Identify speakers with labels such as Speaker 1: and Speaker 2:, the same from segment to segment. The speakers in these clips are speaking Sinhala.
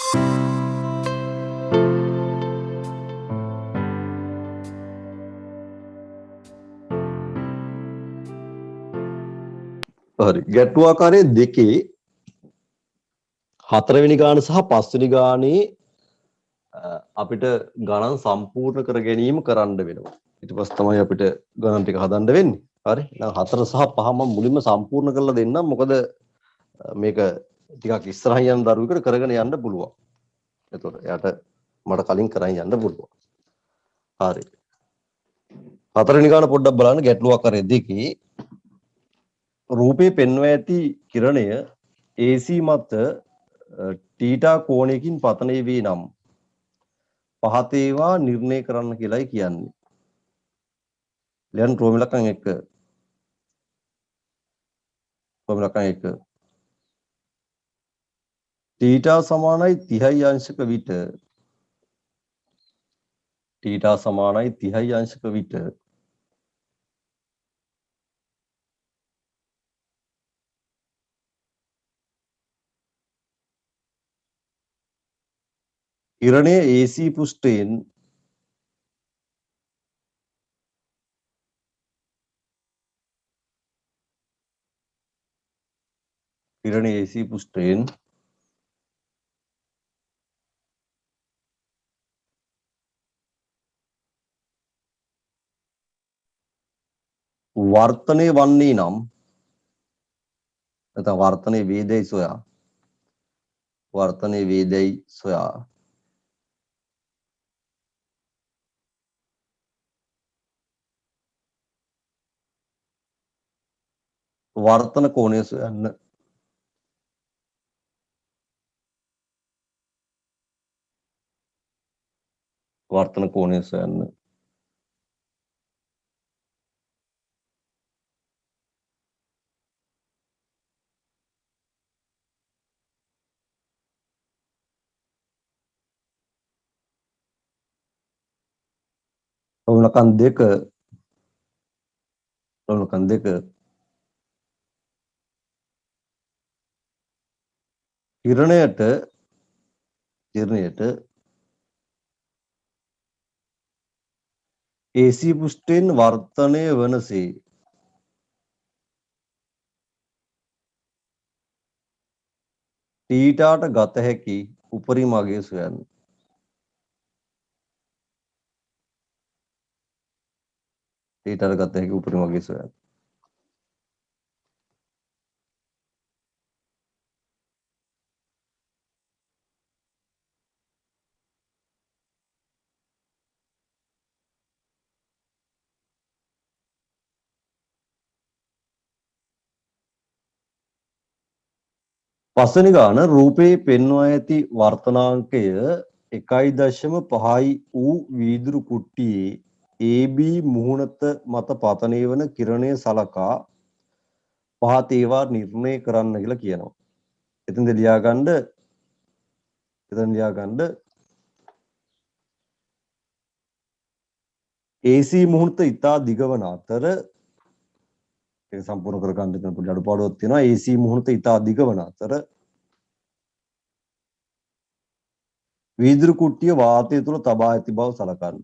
Speaker 1: හරි. ගැටුවාකාරයේ දෙකේ හතරවෙනි ගාන සහ පස්වෙනි ගානේ අපිට ගණන් සම්පූර්ණ කර ගැනීම කරන්න වෙනවා. ඊට පස්සේ තමයි අපිට ගණන් ටික හදන්න වෙන්නේ. හරි. එහෙනම් 4 සහ 5 මම මුලින්ම සම්පූර්ණ කරලා දෙන්නම්. මොකද මේක ටිකක් ඉස්සරහින් යන දරුවෙකුට කරගෙන යන්න පුළුවන්. එතකොට එයාට මට කලින් කරන් යන්න පුළුවන්. හරි. හතරවෙනි ගාන පොඩ්ඩක් බලන්න ගැටලුවාකාරයේ දෙකේ රූපේ පෙන්වා ඇති කිරණය AC මත තීටා කෝණයකින් පතනය වේ නම් පහත ඒවා නිර්ණය කරන්න කියලායි කියන්නේ. දැන් රෝමිලකම් 1 තීටා සමානයි 30යි අංශක විට තීටා සමානයි 30යි අංශක විට කිරණය AC පෘෂ්ඨයෙන් වර්තනය වන්නේ නම් නැත්නම් වර්තනයේ වේදයි සොයා වර්තන කෝණය සොයන්න. වර්තන කෝණය සොයන්න. රෝමිලකම් 2 කිරණයට AC පෘෂ්ඨයෙන් වර්තනය වනසේ තීටාට ගත හැකි උපරිම අගය සොයන්න. පස්වෙනි ගාන රූපේ පෙන්වා ඇති වර්තනාංකය 1.5යි වූ වීදුරු කුට්ටියේ AB මුහුණත මත පතනය වන කිරණය සලකා පහත ඒවා නිර්ණය කරන්න කියලා කියනවා. එතෙන්ද ලියාගන්න AC මුහුණත ඉතා දිග වන අතර ඒක සම්පූර්ණ කරගන්න දෙන පොඩි අඩුපාඩුවක් තියෙනවා. AC මුහුණත ඉතා දිග වන අතර වීදුරු කුට්ටිය වාතය තුල තබා ඇති බව සලකන්න.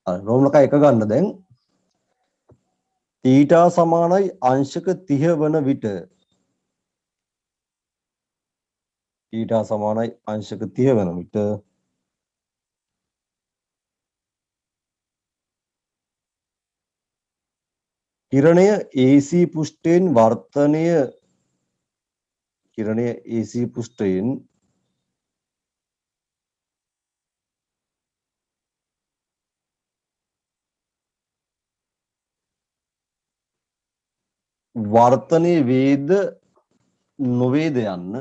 Speaker 1: රෝමලක 1 ගන්න දැන් තීටා සමානයි අංශක 30 වන විට කිරණය AC පෘෂ්ඨයෙන් වර්තනයේ වේද නොවේද යන්න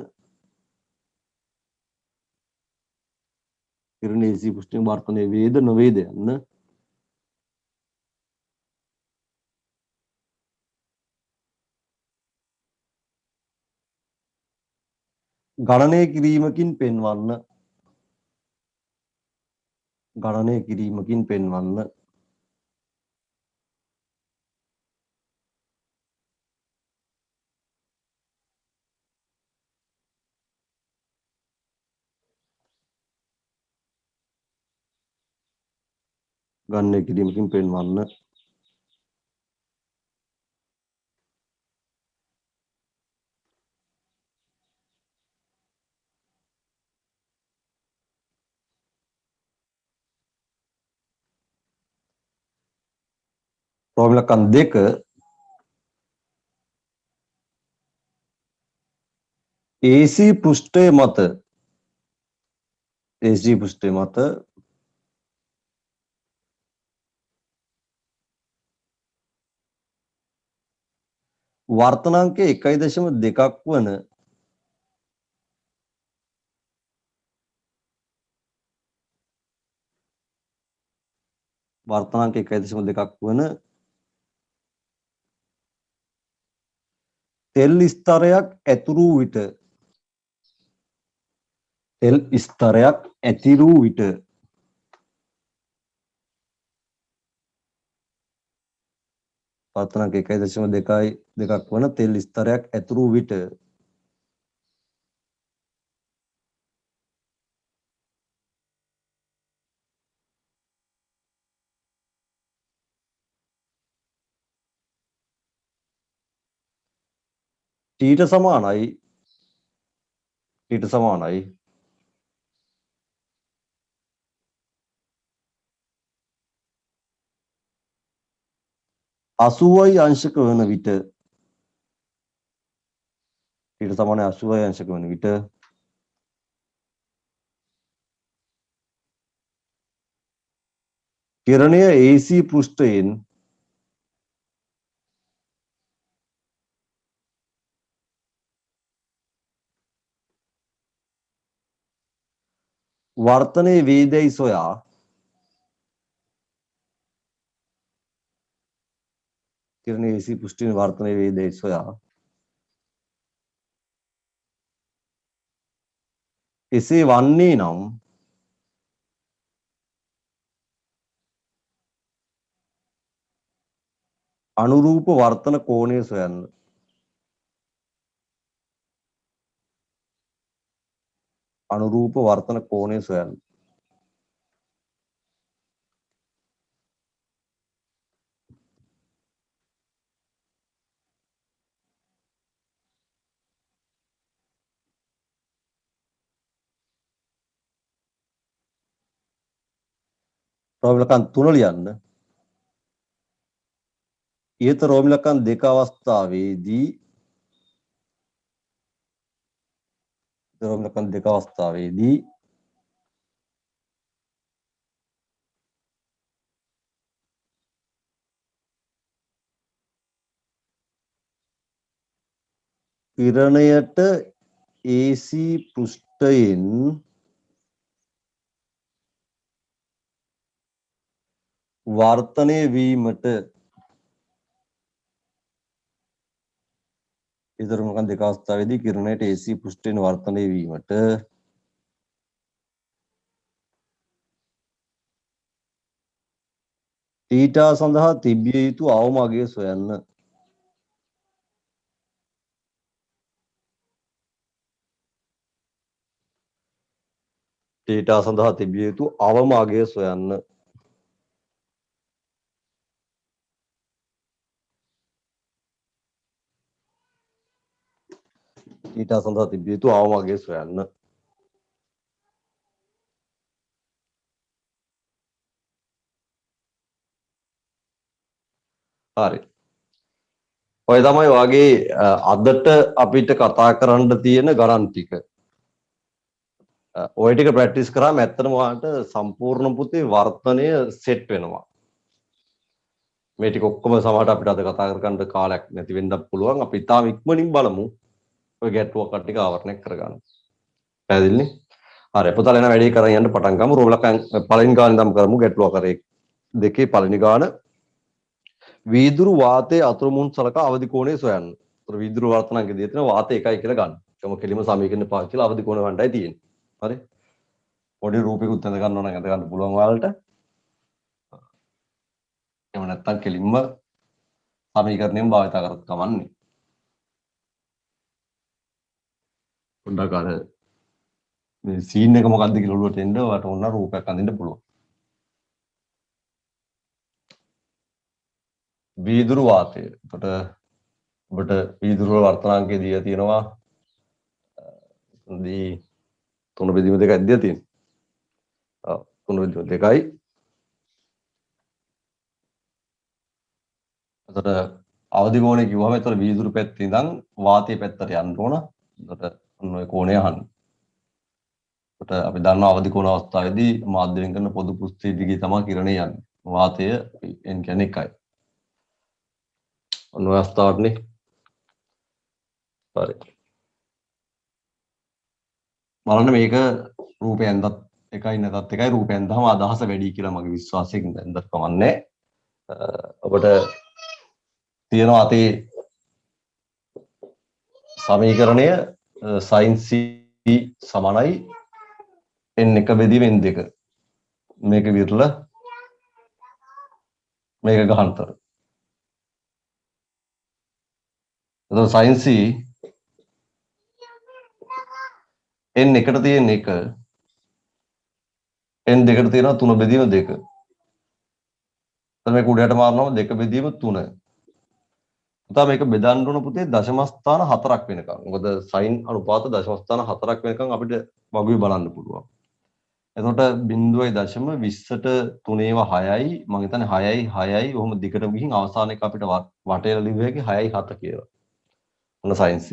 Speaker 1: කිරණයේ AC පුෂ්ටියෙන් වර්තනයේ වේද නොවේද යන්න ගණනය කිරීමකින් පෙන්වන්න ගණනය කිරීමකින් පෙන්වන්න ගණනය කිරීමකින් පෙන්වන්න ප්‍රෝබ්ලම් දෙක AC පෘෂ්ඨය මත AC පෘෂ්ඨය මත වර්තනාංකය 1.2ක් වන වර්තනාංක 1.2ක් වන තෙල් ස්තරයක් ඇතුරු විට තෙල් ස්තරයක් ඇතිරු විට වර්තනාංක 1.2ක් වන තෙල් ස්තරයක් ඇතුරු විට ඊට සමානයි 80යි අංශක වන විට ඊට සමානයි 80යි අංශක වන විට කිරණය AC පෘෂ්ඨයෙන් වර්තනයේ වේදයි සොයා කිරණයේ AC පෘෂ්ඨයෙන් වර්තනයේ වේදයි සොයා එසේ වන්නේ නම් අනුරූප වර්තන කෝණය සොයන්න අනුරූප වර්තන කෝණය සොයන්න රෝමිලකන් 3 ලියන්න ඊට රෝමිලකන් දෙක අවස්ථාවේදී කිරණයට AC පෘෂ්ඨයෙන් වර්තනය වීමට ඉදරුමකන් දෙක අවස්ථාවේදී කිරණයට AC පෘෂ්ඨයෙන් වර්තනය වීමට ඊටා සඳහා තිබිය යුතු අවම අගය සොයන්න ඊටා සඳහා තිබිය යුතු අවම අගය සොයන්න ඊටා සඳහා තිබිය යුතු අවම අගය සොයන්න හරි ඔය තමයි වගේ අදට අපිට කතා කරන්න තියෙන ගණන් ටික ඔය ටික ප්‍රැක්ටිස් කරාම ඇත්තටම ඔයාලට සම්පූර්ණ පුතේ වර්තනය සෙට් වෙනවා. ඊට පස්සේ තමයි ඔයාගේ අදට අපිට කතා කරන්න තියෙන ගණන් ටික ඔය ටික ප්‍රැක්ටිස් කරාම ඇත්තටම ඔයාලට සම්පූර්ණ පුතේ වර්තනය සෙට් වෙනවා. හරි. ඔය තමයි වගේ අදට අපිට කතා කරන්න තියෙන ගණන් ටික ඔය ටික ප්‍රැක්ටිස් කරාම ඇත්තටම ඔයාලට සම්පූර්ණ පුතේ වර්තනය සෙට් වෙනවා. මේ ටික ඔක්කොම සමහරට අපිට අද කතා කරගන්න කාලයක් නැති වෙන්නත් පුළුවන්. අපි තාම ඉක්මනින් බලමු ඔය ගැටලුවක් ටික ආවරණය කරගන්න. පැහැදිලිනේ? හරි පුතාලා එන වැඩේ කරන් යන්න පටන් ගමු. රෝලකන් පළවෙනි ගාන ඉඳන් කරමු ගැටලුව කරේ දෙකේ පළවෙනි ගාන. වීදුරු වාතයේ අතුරුමුන් සලකා අවදි කෝණය සොයන්න. ඒතර වීදුරු වර්තනාංකයේ තියෙන වාතය 1යි කියලා ගන්න. එකම කෙලිම සමීකරණ පාවිච්චි කරලා අවදි කෝණ වණ්ඩයි තියෙන්නේ. හරි? පොඩි රූපයකුත් ඇඳ ගන්න ඕන නම් ඇඳ ගන්න පුළුවන් ඔයාලට. එහෙම නැත්නම් කෙලින්ම සමීකරණයෙන් භාවිත කරත් කමන්නේ. පොඩ්ඩක් අර මේ සීන් එක මොකක්ද කියලා ඔළුවට එන්න ඔයාලට ඕන රූපයක් අඳින්න පුළුවන්. වීදුරු වාතය. එතකොට ඔබට වීදුරු වල වර්තනාංකය දීලා තියෙනවා. දී 3/2 දීලා තියෙනවා. ඔව් 3/2යි. එතකොට අවදි කෝණය කිව්වම එතකොට වීදුරු පැත්තේ ඉඳන් වාතයේ පැත්තට යන්න ඕන. එතකොට ඔන්න ඔය කෝණය අහන්න. එතකොට අපි දන්නවා අවදි කෝණ අවස්ථාවේදී මාධ්‍යයෙන් කරන පොදු පෘෂ්ඨයේ දිගේ තමයි කිරණය යන්නේ. වාතය n කියන්නේ 1යි. ඔන්න ඔය අවස්ථාවටනේ. හරි. බලන්න මේක රූපයෙන් දත් එකයි නැතත් එකයි රූපයෙන් දහම අදහස වැඩි කියලා මගේ විශ්වාසයෙන් දැන්වත් කමන්නේ. ඔබට තියෙනවා අතේ සමීකරණය sin c සමානයි n1 බෙදීම n2. මේක විරල මේක ගහන්තර. එතකොට sin c n එකට තියෙන 1 n දෙකට තියෙනවා 3 බෙදීම 2. එතකොට මේක උඩට මාරනම 2 බෙදීම 3. එතකොට මේක බෙදන්න ඕන පුතේ දශම ස්ථාන 4ක් වෙනකම්. මොකද sin අනුපාත දශම ස්ථාන 4ක් වෙනකම් අපිට වගුවේ බලන්න පුළුවන්. එතකොට 0.20ට 3 ඒවා 6යි මම හිතන්නේ 6යි 6යි ඔහොම දිගට ගිහින් අවසාන එක අපිට වටේට ලිව්ව හැකි 6යි 7 කියලා. ඔන්න sin c.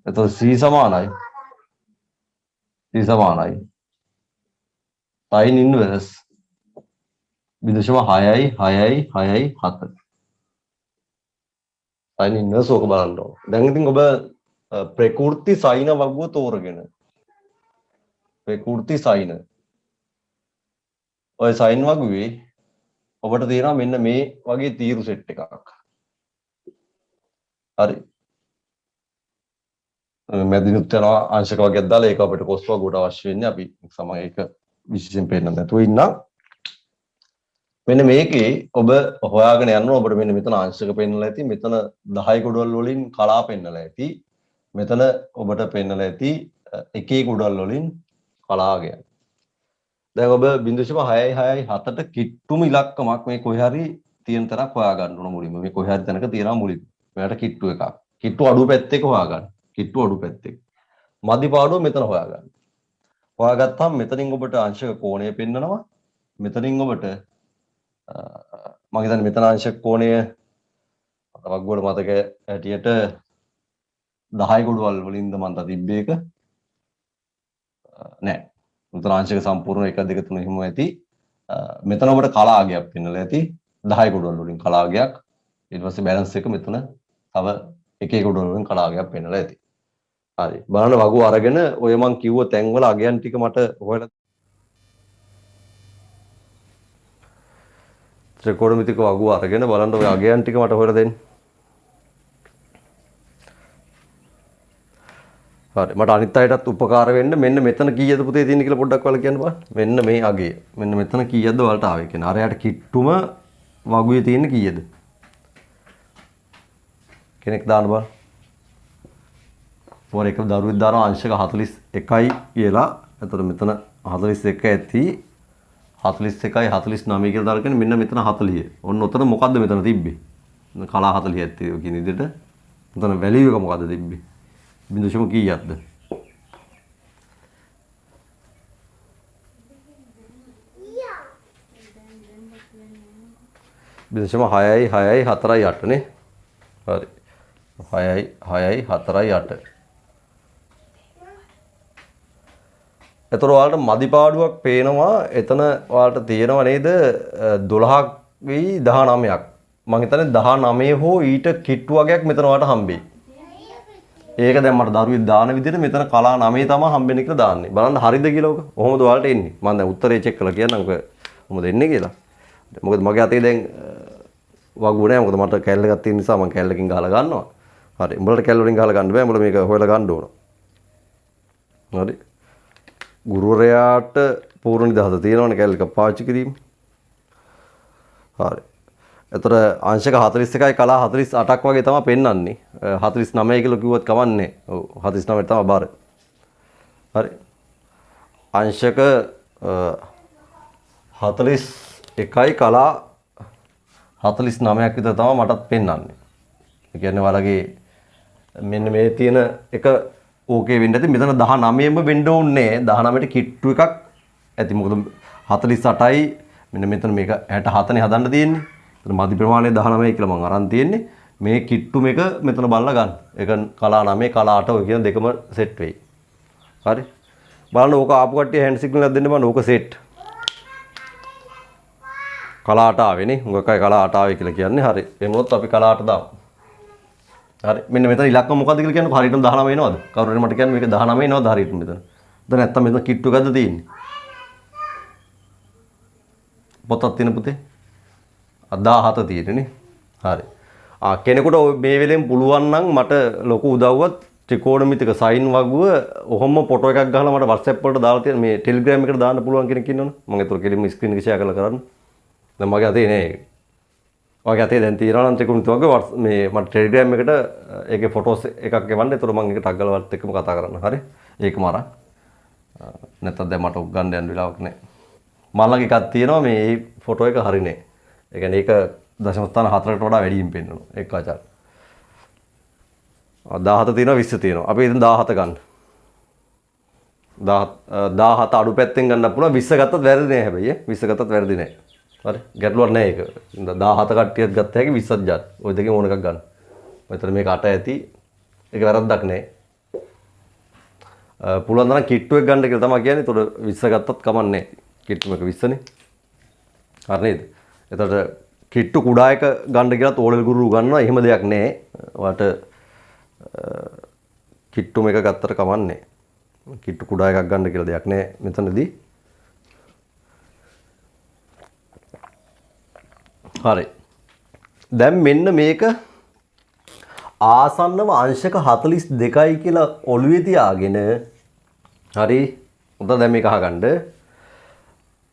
Speaker 1: එතකොට c සමානයි sin inverse 0.6යි 6යි 6යි 7. sin inverse ඕක බලන්න ඕන. දැන් ඉතින් ඔබ ප්‍රකෘති sin වගුව තෝරගෙන ප්‍රකෘති sin ඔය sin වගුවේ ඔබට තියෙනවා මෙන්න මේ වගේ තීරු සෙට් එකක්. හරි. මැදිනුත් යනවා අංශක වර්ගයක් දාලා ඒක අපිට කොස් වගුවට අවශ්‍ය වෙන්නේ අපි සමග ඒක විශේෂයෙන් පේන්න නැතුව ඉන්නම්. මෙන්න මේකේ ඔබ හොයාගෙන යන්න ඔබට මෙන්න මෙතන අංශක පෙන්නලා ඇති මෙතන 10 ගොඩවල් වලින් කලා පෙන්නලා ඇති මෙතන ඔබට පෙන්නලා ඇති එකේ ගොඩවල් වලින් කලාගයක්. දැන් ඔබ 0.6යි 6යි 7ට කිට්ටුම ඉලක්කමක් මේ කොහේ හරි තියෙන තරක් හොයා ගන්න ඕන මුලින්ම මේ කොහේ හරි තැනක තියෙනවා මුලින්ම. මෙයාට කිට්ටු එකක්. කිට්ටු අඩු පැත්තේක හොයා ගන්න. කිට්ටු අඩු පැත්තේ. මදි පාඩුව මෙතන හොයා ගන්න. හොයාගත්තාම මෙතනින් ඔබට අංශක කෝණය පෙන්නනවා. මෙතනින් ඔබට මම හිතන්නේ මෙතන අංශක කෝණය වග්ගවල මතක හැටියට 10 ගොඩවල් වලින්ද මම තිබ්බේ එක නෑ. මෙතන අංශක සම්පූර්ණ 1 2 3 හිම ඇති. මෙතන ඔබට කලාගයක් පෙන්නලා ඇති 10 ගොඩවල් වලින් කලාගයක්. ඊට පස්සේ බැලන්ස් එක මෙතන තව එකේ ගොඩවල් වලින් කලාගයක් පෙන්නලා ඇති. හරි. බලන්න වගුව අරගෙන ඔය මං කිව්ව තැන් වල අගයන් ටික මට හොයලා ත්‍රිකෝණමිතික වගුව අරගෙන බලන්න ඔය අගයන් ටික මට හොයලා දෙන්න. හරි. මට අනිත් අයටත් උපකාර වෙන්න මෙන්න මෙතන කීයද පුතේ තියෙන්නේ කියලා පොඩ්ඩක් ඔයාලා කියන්න බලන්න. මෙන්න මේ අගය. මෙන්න මෙතන කීයද ඔයාලට ආවේ කියන්නේ. අරයට කිට්ටුම වගුවේ තියෙන්නේ කීයද? කෙනෙක් දාන්න බලන්න. මොර එක දරුවෙක් දාන අංශක 41යි කියලා. එතකොට මෙතන 41 ඇති 41යි 49 කියලා දාලා කියන්නේ මෙන්න මෙතන 40. ඔන්න උතන මොකද්ද මෙතන තිබ්බේ? කලා 40 ඇත්තේ කියන විදිහට. උතන වැලියු එක මොකද්ද තිබ්බේ? බිඳුශම කීයක්ද? බිඳුශම 6යි 6යි 4යි 8 නේ. හරි. 6යි 6යි 4යි 8. එතකොට ඔයාලට මදි පාඩුවක් පේනවා එතන ඔයාලට තියෙනව නේද 12ක් වෙයි 19ක්. මම හිතන්නේ 19 හෝ ඊට කිට්ටු වගේක් මෙතන ඔයාලට හම්බෙයි. ඒක දැන් මට දරුවෙක් දාන විදිහට මෙතන කලා 9 තමයි හම්බෙන්නේ කියලා දාන්නේ. බලන්න හරිද කියලා ඔක. කොහොමද ඔයාලට එන්නේ? මම දැන් උත්තරේ චෙක් කරලා කියන්නම් ඔක කොහොමද එන්නේ කියලා. මොකද මගේ අතේ දැන් වගුව නැහැ. මොකද මට කැල් එකක් තියෙන නිසා මම කැල්ලකින් ගහලා ගන්නවා. හරි. උඹලට කැල් වලින් ගහලා ගන්න බෑ. උඹලා මේක හොයලා ගන්න ඕන. හරි. ගුරුවරයාට පූර්ණ නිදහස තියෙනවනේ කැල් එක පාවිච්චි කිරීම. හරි. එතකොට අංශක 41යි කලා 48ක් වගේ තමයි පෙන්වන්නේ. 49 කියලා කිව්වත් කමන්නේ. ඔව් 49 තමයි බාර. හරි. අංශක 41යි කලා 49ක් විතර තමයි මටත් පෙන්වන්නේ. ඒ කියන්නේ ඔයාලගේ මෙන්න මේ තියෙන එක ඕකේ වෙන්න ඇති. මෙතන 19ම වෙන්න ඕනේ. 19ට කිට්ටු එකක් ඇති. මොකද 48යි මෙන්න මෙතන මේක 67නේ හදන්න තියෙන්නේ. මධි ප්‍රමාණය 19 කියලා මම අරන් තියෙන්නේ. මේ කිට්ටු මේක මෙතන බලලා ගන්න. ඒක කලා 9 කලා 8 ඔය කියන දෙකම සෙට් වෙයි. හරි. බලන්න ඕක ආපු කට්ටිය හැන්ඩ් සිග්නල් එකක් දෙන්න බලන්න ඕක සෙට්. කලා 8 ආවේනේ. උගකයි කලා 8 ආවේ කියලා කියන්නේ. හරි. එමුණොත් අපි කලා 8 දාමු. හරි. මෙන්න මෙතන ඉලක්කම මොකද්ද කියලා කියන්නේ හරියටම 19 එනවද? කවුරු හරි මට කියන්නේ මේක 19 එනවද හරියටම මෙතන? දැන් නැත්තම් මෙතන කිට්ටු එකක්ද තියෙන්නේ? පොතක් තියෙන පුතේ 17 තියෙන්නේ. හරි. කෙනෙකුට මේ වෙලෙන් පුළුවන් නම් මට ලොකු උදව්වක් ත්‍රිකෝණමිතික සයින් වගුව ඔහොම ෆොටෝ එකක් ගහලා මට WhatsApp වලට දාලා තියෙන මේ Telegram එකට දාන්න පුළුවන් කෙනෙක් ඉන්නවනේ. මම ඒතර කෙලින්ම ස්ක්‍රීන් එක ෂෙයා කරලා කරන්න. දැන් මගේ අතේ නෑ ඒක. ඔයගේ අතේ දැන් තියෙනවා නම් ත්‍රිකෝණමිතික වගේ මේ මට Telegram එකට ඒකේ ෆොටෝස් එකක් ගෙවන්න. ඒතර මම ඒක ටග් ගාලා වත් එක්කම කතා කරන්න. හරි. ඒකම අරන්. නැත්තම් දැන් මට ගන්න යන්න වෙලාවක් නෑ. මල්ලගේ එකක් තියෙනවා මේ ෆොටෝ එක හරිනේ. ඒ කියන්නේ ඒක දශම ස්ථාන 4කට වඩා වැඩියෙන් පෙන්වනවා එක් ආචාර. 17 තියෙනවා 20 තියෙනවා. අපි ඉතින් 17 ගන්න. 17 අඩු පැත්තෙන් ගන්න පුළුවන් 20 ගත්තත් වැරදි නෑ හැබැයි 20 ගත්තත් වැරදි නෑ. හරි. ගැටලුවක් නෑ ඒක. 17 කට්ටියක් ගත්ත හැකි 20ක් ගන්න. ওই දෙකෙන් ඕන එකක් ගන්න. මෙතන මේක 8 ඇති. ඒක වැරද්දක් නෑ. පුළුවන් තරම් කිට්ටු එක ගන්න කියලා තමයි කියන්නේ. ඒතකොට 20 ගත්තත් කමන්නේ නෑ. කිට්ටු එක 20නේ. හරි නේද? එතකොට කිට්ටු කුඩා එක ගන්න කියලා තෝලල් ගුරු ගන්නවා. එහෙම දෙයක් නෑ. ඔයාලට කිට්ටු මේක ගත්තට කමන්නේ. කිට්ටු කුඩා එකක් ගන්න කියලා දෙයක් නෑ මෙතනදී. හරි. දැන් මෙන්න මේක ආසන්නව අංශක 42යි කියලා ඔළුවේ තියාගෙන හරි. උදේ දැන් මේක අහගන්න.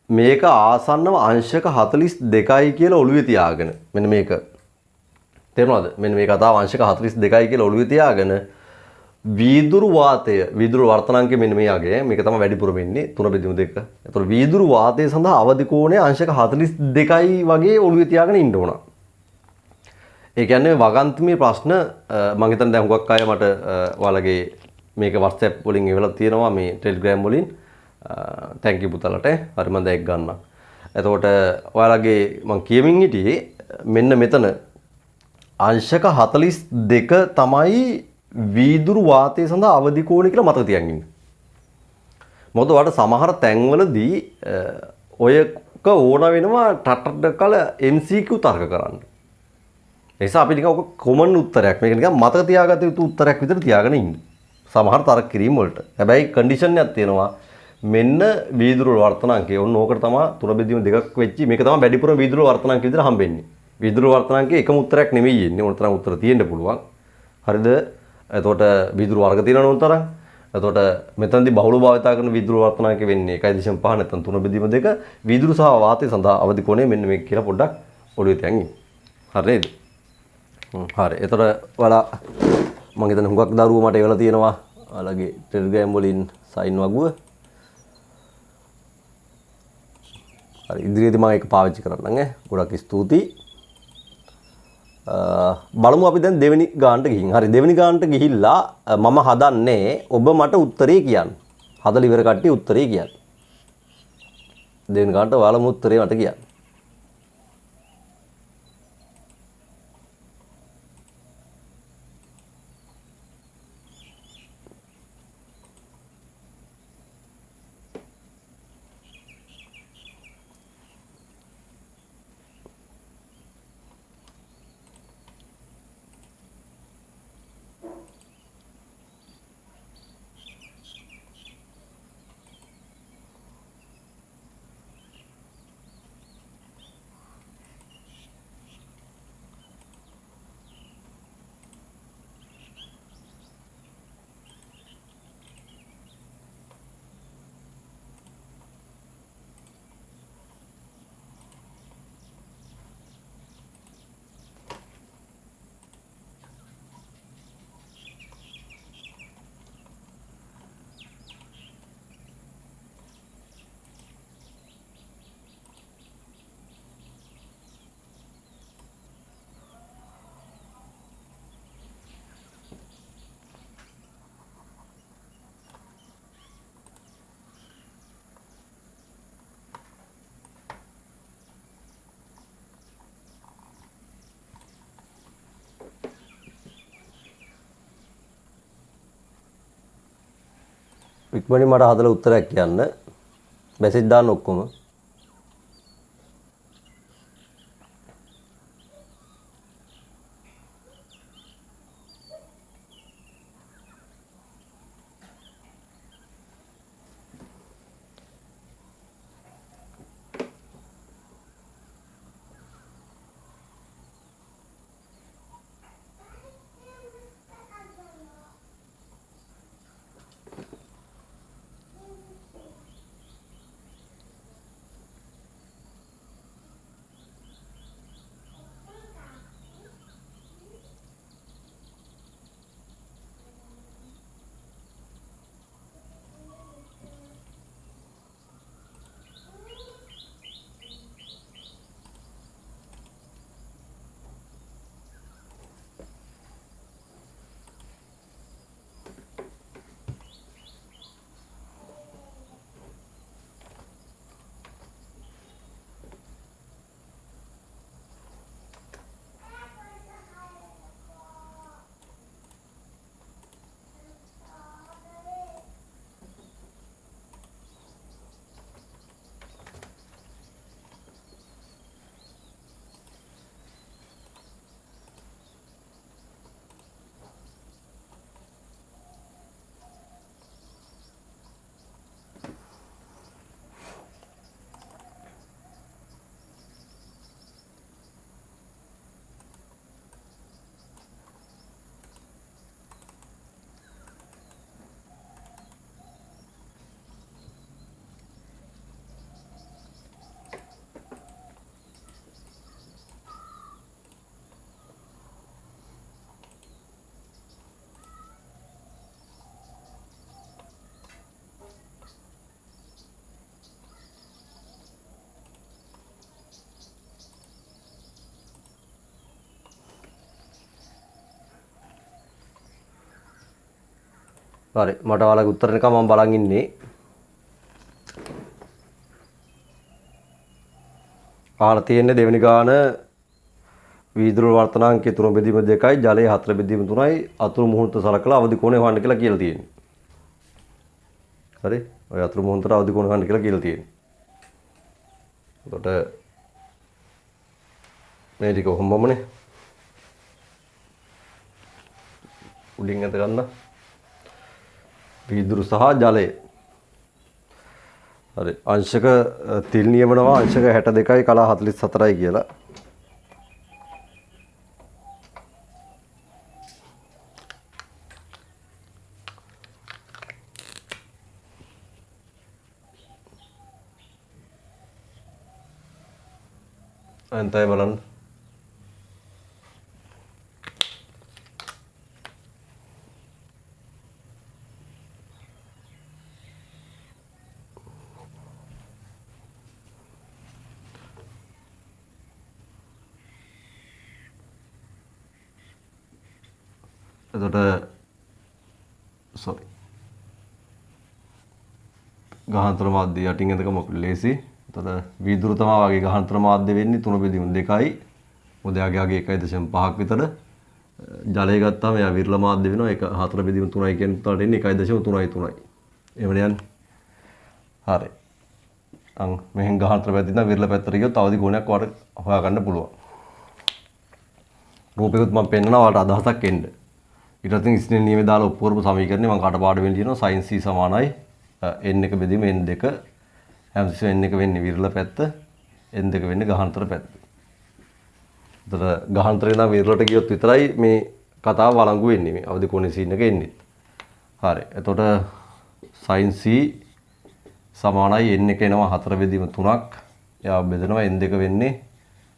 Speaker 1: මේක ආසන්නව අංශක 42යි කියලා ඔළුවේ තියාගෙන මෙන්න මේක තේරුණාද? මෙන්න මේ කතාව අංශක 42යි කියලා ඔළුවේ තියාගෙන වීදුරු වාතය වීදුරු වර්තනාංකය මෙන්න මේ යගේ මේක තමයි වැඩිපුර වෙන්නේ 3/2. ඒතකොට වීදුරු වාතය සඳහා අවදි කෝණය අංශක 42යි වගේ ඔළුවේ තියාගෙන ඉන්න ඕන. ඒ කියන්නේ වගන්තිමේ ප්‍රශ්න මම හිතන්නේ දැන් හුඟක් අය මට ඔයාලගේ මේක WhatsApp වලින් එවලා තියෙනවා මේ Telegram වලින්. thank you පුතාලට. හරි මම දැන් ඒක ගන්නම්. එතකොට ඔයාලගේ මම කියමින් හිටියේ මෙන්න මෙතන අංශක 42 තමයි වීදුරු වාතය සඳහා අවදි කෝණය කියලා මතක තියාගන්න ඉන්න. මොකද ඔයාලට සමහර තැන්වලදී ඔයක ඕන වෙනවා ටට්ට කල MCQ තර්ක කරන්න. ඒ නිසා අපි නිකන් ඔක කොමන් උත්තරයක් මේක නිකන් මතක තියාගත යුතු උත්තරයක් විදිහට තියාගෙන ඉන්න. සමහර තර්ක කිරීම වලට. හැබැයි කන්ඩිෂන් එකක් තියෙනවා. මෙන්න වීදුරු වර්තනාංකය ඔන්න ඕකට තමයි 3/2ක් වෙච්චි මේක තමයි වැඩිපුරම වීදුරු වර්තනාංක විදිහට හම්බෙන්නේ. වීදුරු වර්තනාංකයේ එකම උත්තරයක් නෙමෙයි එන්නේ. ඕන තරම් උත්තර තියෙන්න පුළුවන්. හරිද? එතකොට වීදුරු වර්ග තියෙනවනේ ඕන තරම්. එතකොට මෙතනදී බහුල භාවිතා කරන වීදුරු වර්තනාංකය වෙන්නේ 1.5 නැත්නම් 3/2 වීදුරු සහ වාතය සඳහා අවදි කෝණය මෙන්න මේක කියලා පොඩ්ඩක් ඔළුවේ තියන් ඉන්න. හරි නේද? හරි. එතකොට ඔයාලා මම හිතන්නේ හුඟක් දරුවෝ මට එවලා තියෙනවා. ඔයාලගේ Telegram වලින් සයින් වගුව. හරි ඉදිරියේදී මම ඒක පාවිච්චි කරන්නම් ඈ. ගොඩක් ස්තුතියි. බලමු අපි දැන් දෙවෙනි ගානට ගිහින්. හරි දෙවෙනි ගානට ගිහිල්ලා මම හදන්නේ ඔබ මට උත්තරේ කියන්න. හදලා ඉවර කට්ටිය උත්තරේ කියන්න. දෙවෙනි ගානට ඔයාලම උත්තරේ මට කියන්න. ඉක්මනින් මට හදලා උත්තරයක් කියන්න. මැසේජ් දාන්න ඔක්කොම. හරි මට ඔයාලගේ උත්තර නිකන් මම බලන් ඉන්නේ. අහලා තියෙන්නේ දෙවෙනි ගාන වීදුරු වර්තනාංකය 3/2යි ජලය 4/3යි අතුරු මුහුණුත සලකලා අවදි කෝණය හොයන්න කියලා කියලා තියෙන්නේ. හරි ඔය අතුරු මුහුණුතට අවදි කෝණය හොයන්න කියලා කියලා තියෙන්නේ. එතකොට මේ ටික කොහොමමනේ උඩින් අත ගන්න වීදුරු සහ ජලය. හරි අංශක තිල් නියමනවා අංශක 62යි කලා 44යි කියලා. අන්තය බලන්න. එතකොට sorry ගාහන්තර මාධ්‍ය යටින් එතක මොකද ලේසි. එතකොට වීදුරු තමයි වගේ ගාහන්තර මාධ්‍ය වෙන්නේ 3/2යි මොදයාගේ 1.5ක් විතර. ජලය ගත්තාම එයා විරල මාධ්‍ය වෙනවා. ඒක 4/3යි කියන උත්තරට එන්නේ 1.33යි. එහෙමනේ යන්නේ. හරි. මෙහෙන් ගාහන්තර පැත්තෙන් නම් විරල පැත්තට ගියොත් අවදි කෝණයක් ඔයාලට හොයාගන්න පුළුවන්. රූපෙකුත් මම පෙන්නනවා ඔයාලට අදහසක් එන්න. ඊට පස්සේ ඉස්නේ නියමේ දාලා ඔප්පු කරපු සමීකරණය මම කටපාඩම් තියෙනවා sin c සමානයි n එක බෙදීම n2 හැමතිස්සෙම n එක වෙන්නේ විරල පැත්ත n2 වෙන්නේ ගාහන්තර පැත්ත. එතකොට ගාහන්තරේ නම් විරලට ගියොත් විතරයි මේ කතාව වළංගු වෙන්නේ මේ අවදි කෝණේ සීන් එක එන්නේ. හරි. එතකොට sin c සමානයි n එක එනවා 4/3ක්. එයා බෙදෙනවා n2 වෙන්නේ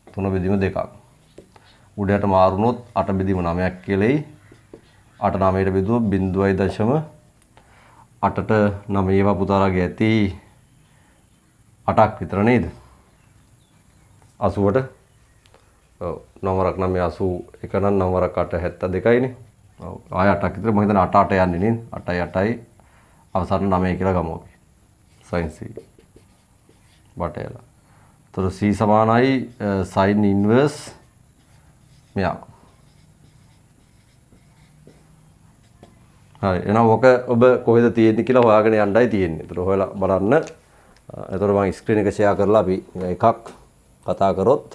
Speaker 1: 3/2ක්. උඩට මාරුනොත් 8/9ක් කියලායි. 8 9ට බෙදුවොත් 0.8ට 9 ඒවා පුතාලාගේ ඇති 8ක් විතර නේද? 80ට ඔව් 9ක් 9 81 නම් 9ක් 8 72යි නේ. ඔව් ආය 8ක් විතර මම හිතන්නේ 8 8 යන්නේ නේද? 8යි 8යි අවසාන 9 කියලා ගමු අපි. sin c බටයලා. එතකොට c සමානයි sin inverse මෙයා. හරි. එහෙනම් ඔක ඔබ කොහෙද තියෙන්නේ කියලා හොයාගෙන යන්නයි තියෙන්නේ. ඒතර හොයලා බලන්න. එතකොට මම ස්ක්‍රීන් එක ෂෙයා කරලා අපි එකක් කතා කරොත්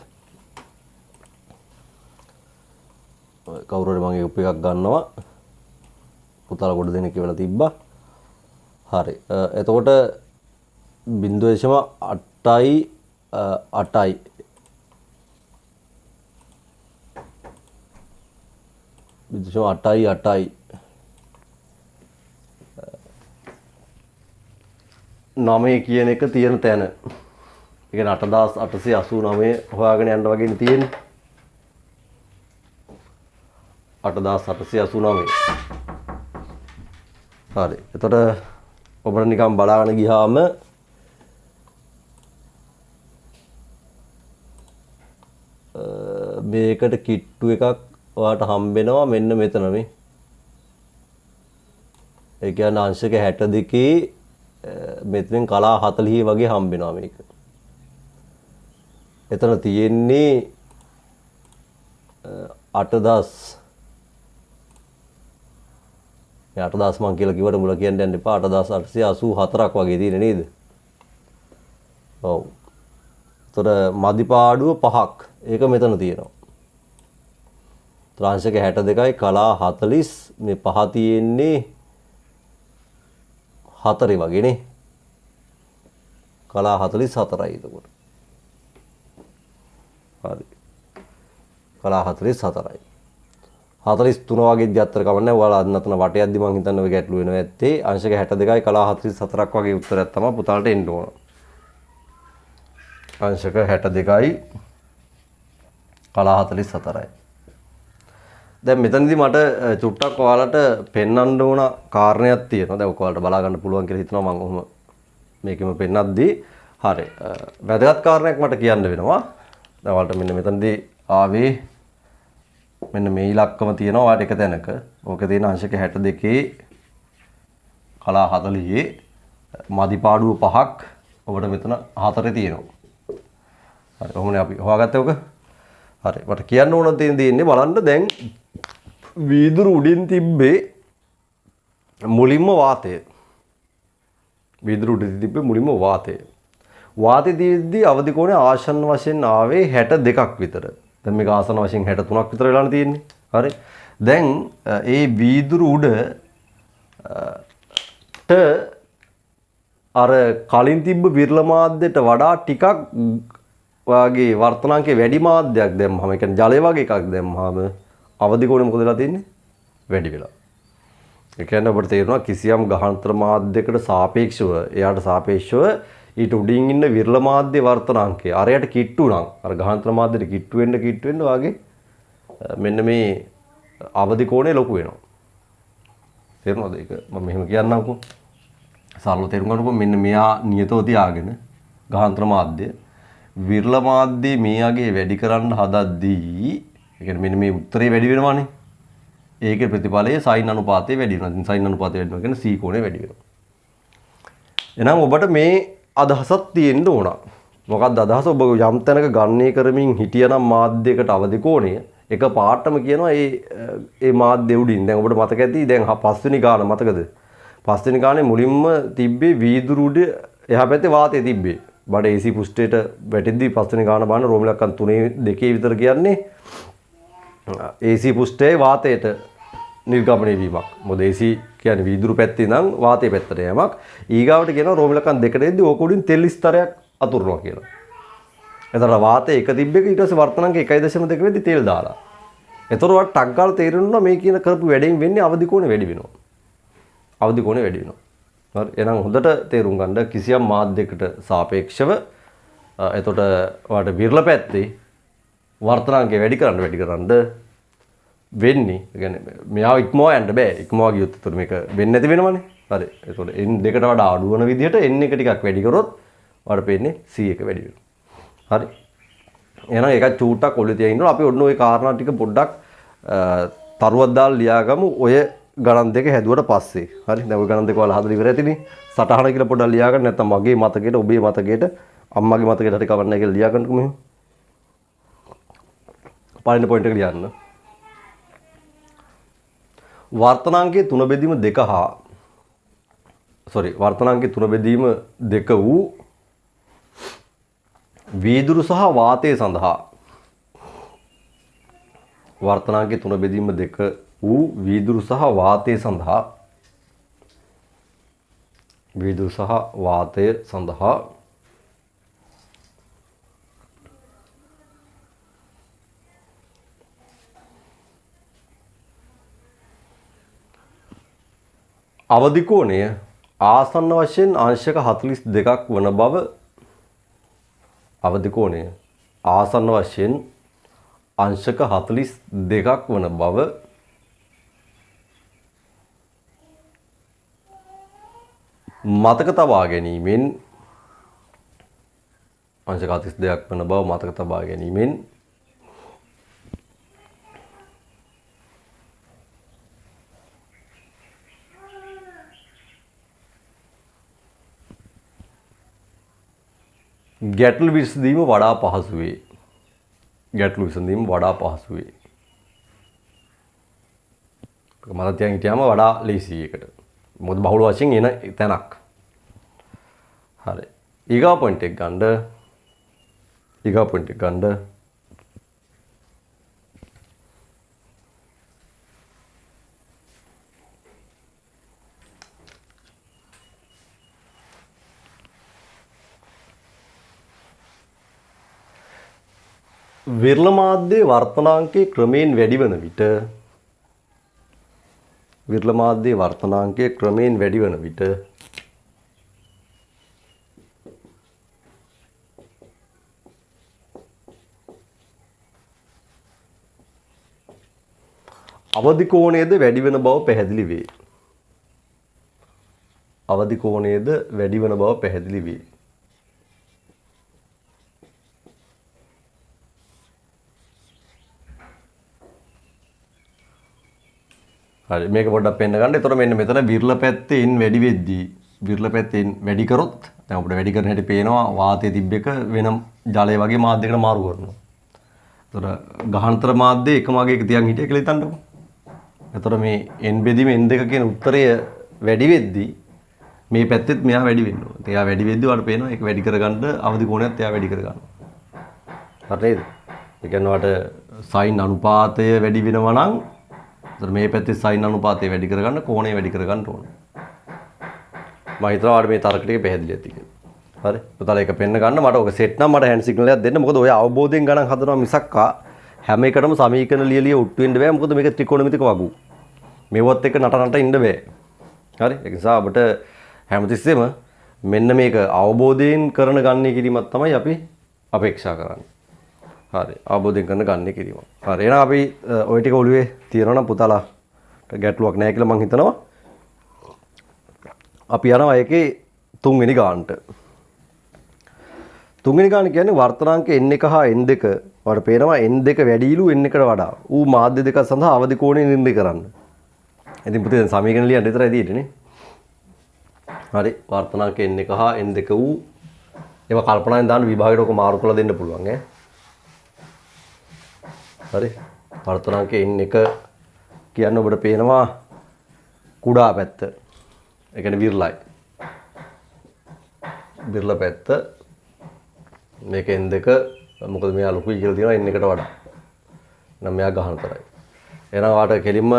Speaker 1: කවුරු හරි මගේ එකක් ගන්නවා. පුතාලා කොට දෙන්න කියලා තිබ්බා. හරි. එතකොට 0.8යි 8යි 0.8යි 8යි 9 කියන එක තියෙන තැන. ඒ කියන්නේ 8889 හොයාගෙන යන්න වගේ තියෙන්නේ. 8889. හරි. එතකොට ඔබට නිකන් බලාගෙන ගියාම මේකට කිට්ටු එකක් ඔයාලට හම්බෙනවා මෙන්න මෙතන මේ. ඒ කියන්නේ අංශක 62 මෙතනින් කලා 40 වගේ හම්බෙනවා මේක. එතන තියෙන්නේ 8000 මං කියලා කිව්වට මුල කියන්න යන්න එපා. 8884ක් වගේ තියෙන නේද? ඔව්. ඒතර මදිපාඩුව 5ක්. ඒක මෙතන තියෙනවා. ත්‍රාංශක 62යි කලා 40 මේ 5 තියෙන්නේ 4 වගේ නේ. කලා 44යි එතකොට. හරි. කලා 44යි. 43 වගේ ගත්තර කවන්නේ ඔයාලා අන්නතන වටයක්දි මං හිතන්නේ ඔය ගැටලු වෙනවා ඇත්තේ අංශක 62යි කලා 44ක් වගේ උත්තරයක් තමයි පුතාලට එන්න ඕන. අංශක 62යි කලා 44යි. දැන් මෙතනදී මට චුට්ටක් ඔයාලට පෙන්වන්න ඕන කාරණයක් තියෙනවා. දැන් ඔයාලට බලා ගන්න පුළුවන් කියලා හිතනවා මම ඔහොම මේකෙම පෙන්නද්දී. හරි. වැදගත් කාරණයක් මට කියන්න වෙනවා. දැන් ඔයාලට මෙන්න මෙතනදී ආවේ මෙන්න මේ ඉලක්කම තියෙනවා ඔයාලට එක තැනක. ඕක තියෙන අංශක 62 කලා 40 මදිපාඩුව 5ක් ඔබට මෙතන 4 තියෙනවා. හරි. කොහොමනේ අපි හොයාගත්තේ ඔක? හරි. මට කියන්න ඕන තියෙන්නේ බලන්න දැන් වීදුරු උඩින් තිබ්බේ මුලින්ම වාතය. වීදුරු උඩින් තිබ්බේ මුලින්ම වාතය. වාතය තියෙද්දි අවදි කෝණය ආසන්න වශයෙන් ආවේ 62ක් විතර. දැන් මේක ආසන්න වශයෙන් 63ක් විතර වෙලානේ තියෙන්නේ. හරි. දැන් ඒ වීදුරු උඩට අර කලින් තිබ්බ විරල මාධ්‍යයට වඩා ටිකක් වාගේ වර්තනාංකයේ වැඩි මාධ්‍යයක් දැම්මම ඒ කියන්නේ ජලය වගේ එකක් දැම්මම අවදි කෝණය මොකද වෙලා තියෙන්නේ? වැඩි වෙලා. ඒ කියන්නේ ඔබට තේරෙනවා කිසියම් ගහනතර මාධ්‍යයකට සාපේක්ෂව එයාට සාපේක්ෂව ඊට උඩින් ඉන්න විරල මාධ්‍ය වර්තනාංකය අරයට කිට්ටු නම් අර ගහනතර මාධ්‍යට කිට්ටු වෙන්න වාගේ මෙන්න මේ අවදි කෝණය ලොකු වෙනවා. තේරුණාද ඒක? මම මෙහෙම කියන්නම්කෝ. සරලව තේරුම් ගන්නකො මෙන්න මෙයා නියතව තියාගෙන ගහනතර මාධ්‍ය විරල මාධ්‍ය මෙයාගේ වැඩි කරන්න හදද්දී ඒ කියන්නේ මෙන්න මේ උත්තරේ වැඩි වෙනවානේ. ඒකේ ප්‍රතිඵලය sin අනුපාතය වැඩි වෙනවා. ඉතින් sin අනුපාතය වැඩි වෙනවා කියන්නේ c කෝණය වැඩි වෙනවා. එහෙනම් ඔබට මේ අදහසක් තියෙන්න ඕන. මොකක්ද අදහස? ඔබ යම් තැනක ගණනය කරමින් හිටියනම් මාධ්‍යයකට අවදි කෝණය එක පාටම කියනවා ඒ මාධ්‍ය උඩින්. දැන් ඔබට මතක ඇති දැන් පස්වෙනි ගාන මතකද? පස්වෙනි ගානේ මුලින්ම තිබ්බේ වීදුරු උඩ එහා පැත්තේ වාතය තිබ්බේ. බඩ AC පුෂ්ඨයට වැටෙද්දී පස්වෙනි ගාන බලන රෝම ඉලක්කම් 3 විතර කියන්නේ AC පුෂ්ඨයේ වාතයට නිර්ගමනය වීමක්. මොකද AC කියන්නේ වීදුරු පැත්තේ ඉඳන් වාතයේ පැත්තට යෑමක්. ඊගාවට කියනවා රෝම ඉලක්කම් 2ට එද්දී ඕක උඩින් තෙල් ස්තරයක් අතුරනවා කියලා. එතකොට වාතය එක තිබ්බේක ඊට පස්සේ වර්තනාංක 1.2 වෙද්දී තෙල් දාලා. එතකොට වට ටක් ගාලා තේරෙනවා මේ කියන කරපු වැඩෙන් වෙන්නේ අවදි කෝණය වැඩි වෙනවා. අවදි කෝණය වැඩි වෙනවා. හරි. එහෙනම් හොඳට තේරුම් ගන්න කිසියම් මාධ්‍යයකට සාපේක්ෂව එතකොට ඔයාලට විරල පැත්තේ වර්තනාංකය වැඩි කරන්න වෙන්නේ. ඒ කියන්නේ මෙයාව ඉක්මවා යන්න බෑ. ඉක්මවා ගියොත් එතකොට මේක වෙන්නේ නැති වෙනවනේ. හරි. එතකොට n දෙකට වඩා අඩු වෙන විදිහට n එක ටිකක් වැඩි කරොත් ඔයාලට පේන්නේ c එක වැඩි වෙනවා. හරි. එහෙනම් ඒක චූට්ටක් ඔළුවේ තියාගෙන ඉන්නවා. අපි ඔන්න ওই කාරණා ටික පොඩ්ඩක් තරුවක් දාලා ලියාගමු. ඔය ගණන් දෙක හැදුවට පස්සේ. හරි. දැන් ඔය ගණන් දෙක ඔයාලා හදලා ඉවර ඇතිනේ. සටහන කියලා පොඩ්ඩක් ලියාගන්න. නැත්නම් මගේ මතකයට, ඔබේ මතකයට, අම්මගේ මතකයට හරි කවන්නේ නැහැ කියලා ලියාගන්නකෝ මෙහෙම. පළවෙනි පොයින්ට් එක ලියන්න. වර්තනාංකයේ 3 බෙදීම 2 හා වර්තනාංකයේ 3 බෙදීම 2 වූ වීදුරු සහ වාතය සඳහා වර්තනාංකයේ 3 බෙදීම 2 වූ වීදුරු සහ වාතය සඳහා අවදි කෝණය ආසන්න වශයෙන් අංශක 42ක් වන බව අවදි කෝණය ආසන්න වශයෙන් අංශක 42ක් වන බව මතක තබා ගැනීමෙන් අංශක 42ක් වන බව මතක තබා ගැනීමෙන් ගැටළු විසඳීම වඩා පහසු වේ. ගැටළු විසඳීම වඩා පහසු වේ. මම තියන් හිටියාම වඩා ලේසි එකට. මොකද බහුල වශයෙන් එන තැනක්. හරි. ඊගා පොයින්ට් එක ගන්න. විරල මාධ්‍යයේ වර්තනාංකයේ ක්‍රමයෙන් වැඩි වන විට අවදි කෝණයද වැඩි වෙන බව පැහැදිලි වේ. හරි මේක පොඩ්ඩක් පෙන්න ගන්න. ඒතර මෙන්න මෙතන විරල පැත්තෙන් වැඩි වෙද්දී විරල පැත්තෙන් වැඩි කරොත් දැන් අපිට වැඩි කරන හැටි පේනවා වාතයේ තිබ්බ එක වෙන ජලය වගේ මාධ්‍යයකට මාරු කරනවා. ඒතර ගහනතර මාධ්‍යයේ එකම වගේ එක තියන් හිටිය කියලා හිතන්නකෝ. ඒතර මේ n බෙදීම n2 කියන උත්තරය වැඩි වෙද්දී මේ පැත්තෙත් මෙයා වැඩි වෙන්න ඕනේ. එයා වැඩි වෙද්දී ඔයාලට පේනවා ඒක වැඩි කරගන්න අවදි කෝණයත් එයා වැඩි කරගන්නවා. හරි නේද? ඒ කියන්නේ ඔයාලට sin අනුපාතය වැඩි වෙනවා නම් මේ පැත්තේ sin අනුපාතය වැඩි කරගන්න කෝණය වැඩි කරගන්න ඕනේ. මම හිතනවා ඔයාලට මේ තර්ක ටික පැහැදිලි ඇති කියලා. හරි. පුතාලා ඒක පෙන්න ගන්න මට ඔක සෙට් නම් මට හෑන්ඩ් සිග්නල් එකක් දෙන්න. මොකද ඔය අවබෝධයෙන් ගණන් හදනවා මිසක්කා හැම එකටම සමීකරණ ලියලිය උට්ටු වෙන්න බෑ. මොකද මේක ත්‍රිකෝණමිතික වගු. මේවත් එක්ක නට ඉන්න බෑ. හරි. ඒ නිසා අපිට හැමතිස්සෙම මෙන්න මේක අවබෝධයෙන් කරන ගන්නේ කිරීමක් තමයි අපි අපේක්ෂා කරන්නේ. හරි. අවබෝධයෙන් කරන ගන්නේ කිරීම. හරි. එහෙනම් අපි ওই ටික ඔළුවේ තියනවා නම් පුතාලා ගැටලුවක් නැහැ කියලා මම හිතනවා. අපි යනවා ඒකේ තුන්වෙනි ගානට. තුන්වෙනි ගාන කියන්නේ වර්තනාංක n1 හා n2 වලට පේනවා n2 වැඩිලු n1කට වඩා ඌ මාධ්‍ය දෙක සඳහා අවදි කෝණය නිර්ණය කරන්න. ඉතින් පුතේ දැන් සමීකරණ ලියන්න විතරයි තියෙන්නේ. හරි. වර්තනාංක n1 හා n2 ඌ ඒවා කල්පනාවෙන් දාන්න විභාගයට ඔක මාරු කරලා දෙන්න පුළුවන් ඈ. හරි. වර්තනාංක n1 කියන්නේ ඔබට පේනවා කුඩා පැත්ත. ඒ කියන්නේ විරලයි. විරල පැත්ත මේක n2 මොකද මෙයා ලොකුයි කියලා තියෙනවා n1කට වඩා. එහෙනම් මෙයා ගහනතරයි. එහෙනම් ඔයාලට කෙලින්ම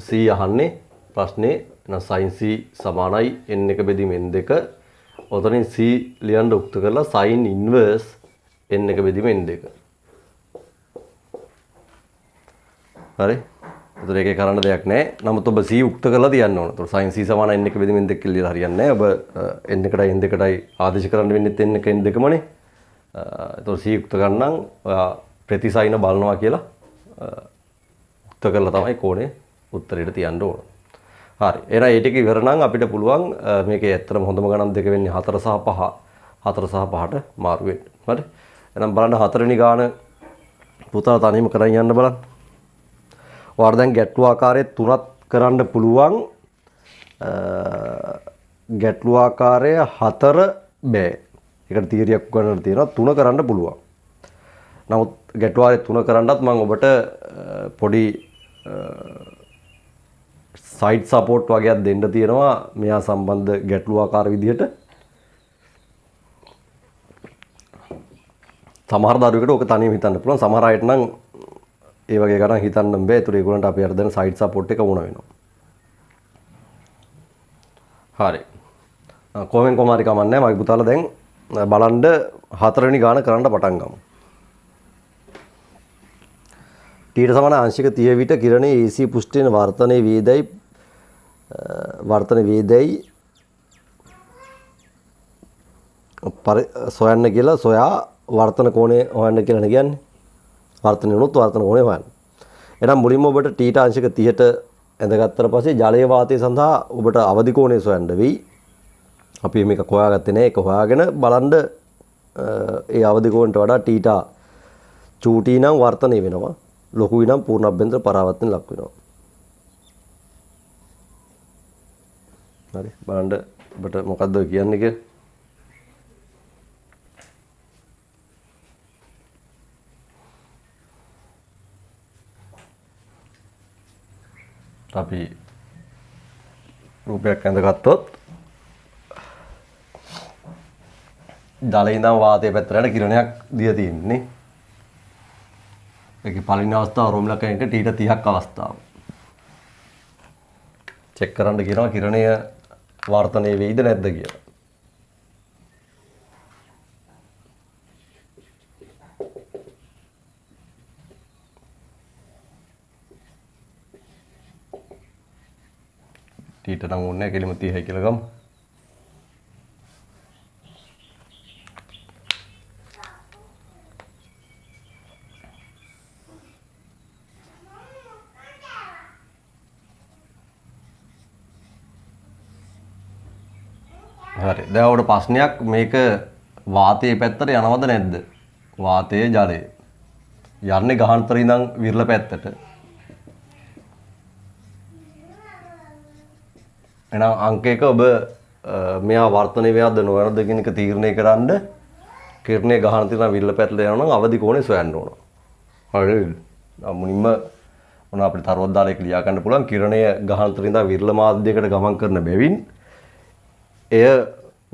Speaker 1: c අහන්නේ ප්‍රශ්නේ එහෙනම් sin c සමානයි n1 බෙදීම n2. ඔතනින් c ලියන්න උක්ත කරලා sin inverse n1 බෙදීම n2. හරි. ඒතර ඒකේ කරන්න දෙයක් නැහැ. නමුත් ඔබ c උක්ත කරලා තියන්න ඕන. ඒතර sin c සමාන n1 බෙදීම n2 කියලා ලියලා හරියන්නේ නැහැ. ඔබ n1ටයි n2ටයි ආදේශ කරන්න වෙන්නේ n1 n2මනේ. ඒතර c උක්ත ගන්නම් ඔයා ප්‍රතිසයින බලනවා කියලා උක්ත කරලා තමයි කෝණය උත්තරේට තියන්න ඕන. හරි. එහෙනම් ඒ ටික ඉවර නම් අපිට පුළුවන් මේකේ ඇත්තටම හොඳම ගණන් දෙක වෙන්නේ 4 සහ 5. 4 සහ 5ට මාරු වෙන්න. හරි. එහෙනම් බලන්න හතරවෙනි ගාන පුතාලා තනියම කරන් යන්න බලන්න. ඔයාලා දැන් ගැටළු ආකාරයේ තුනක් කරන්න පුළුවන්. ගැටළු ආකාරය 4 බෑ. ඒකට තියරියක් උගන්වන්න තියෙනවා 3 කරන්න පුළුවන්. නමුත් ගැටළු ආකාරය 3 කරන්නත් මම ඔබට පොඩි සයිඩ් සපෝට් වගේක් දෙන්න තියෙනවා මෙයා සම්බන්ධ ගැටලුවාකාර විදිහට. සමහර දරුවෙකුට ඕක තනියම හිතන්න පුළුවන්. සමහර අයට නම් ඒ වගේ ගණන් හිතන්න බෑ. ඒතර ඒගොල්ලන්ට අපි අර දැන් සයිඩ් සපෝට් එක වුණ වෙනවා. හරි. කොහෙන් කොමාරි කමන්නේ මගේ පුතාලා දැන් බලන්න 4 වෙනි ගාන කරන්න පටන් ගමු. ටීට සමාන ආංශික 30 විට කිරණේ AC පුෂ්ඨයෙන් වර්තනයේ වේදයි සොයන්න කියලා සොයා වර්තන කෝණය හොයන්න කියලා නේ කියන්නේ. වර්තනය වුණොත් වර්තන කෝණය හොයන්න. එහෙනම් මුලින්ම ඔබට ටීට ආංශික 30ට ඇඳගත්තට පස්සේ ජලීය වාතය සඳහා ඔබට අවදි කෝණය සොයන්න වෙයි. අපි මේක හොයාගත්තේ නැහැ. ඒක හොයාගෙන බලන්න ඒ අවදි කෝණයට වඩා ටීටා චූටි නම් වර්තනය වෙනවා. ලොකුයි නම් පූර්ණ අභ්‍යන්තර පරාවර්තනයට ලක් වෙනවා. හරි බලන්න ඔබට මොකද්ද කියන්නේ කියලා. අපි රූපයක් ඇඳගත්තොත් ජලයේ ඉඳන් වාතයේ පැත්තට යන කිරණයක් දිය තියෙන්නේ. ඒකේ පළවෙනි අවස්ථාව රෝමිලක එක ටීට 30ක් අවස්ථාව. චෙක් කරන්න කියනවා කිරණය වර්තනය වෙයිද නැද්ද කියලා. ටීට නම් ඕනේ නැහැ කෙලිම 30යි කියලා ගමු. හරි. දැන් ඔබට ප්‍රශ්නයක් මේක වාතයේ පැත්තට යනවද නැද්ද? වාතයේ ජලය. යන්නේ ගහනතර ඉඳන් විරල පැත්තට. එහෙනම් අංක 1 ඔබ මෙයා වර්තනය වෙනවද නොවනද කියන එක තීරණය කරන්න කිරණේ ගහන තියෙන විරල පැත්තට යනවා නම් අවදි කෝණය සොයන්න ඕන. හරිද? මුලින්ම මොන අපිට තරවත් දාලා ඒක ලියා ගන්න පුළුවන් කිරණය ගහනතර ඉඳන් විරල මාධ්‍යයකට ගමන් කරන බැවින් එය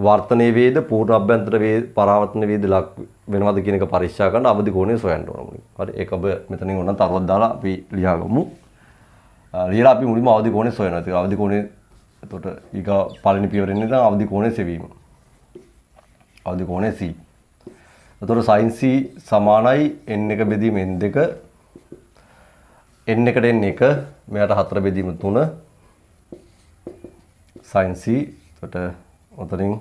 Speaker 1: වර්තනයේ වේද පූර්ණ අභ්‍යන්තර වේද පරාවර්තන වේද ලක් වෙනවද කියන එක පරීක්ෂා කරන්න අවදි කෝණය සොයන්න ඕන. හරි ඒක ඔබ මෙතනින් ඕන තරවත් දාලා අපි ලියා ගමු. ලියලා අපි මුලින්ම අවදි කෝණය සොයනවා. ඒක අවදි කෝණය එතකොට ඊග පළවෙනි පියවරෙන් ඉඳන් අවදි කෝණය සෙවීම. අවදි කෝණය C. එතකොට sin C සමානයි n එක බෙදීම n2 n එකට n 1 මෙයාට 4 බෙදීම 3 sin C එතකොට උතරින්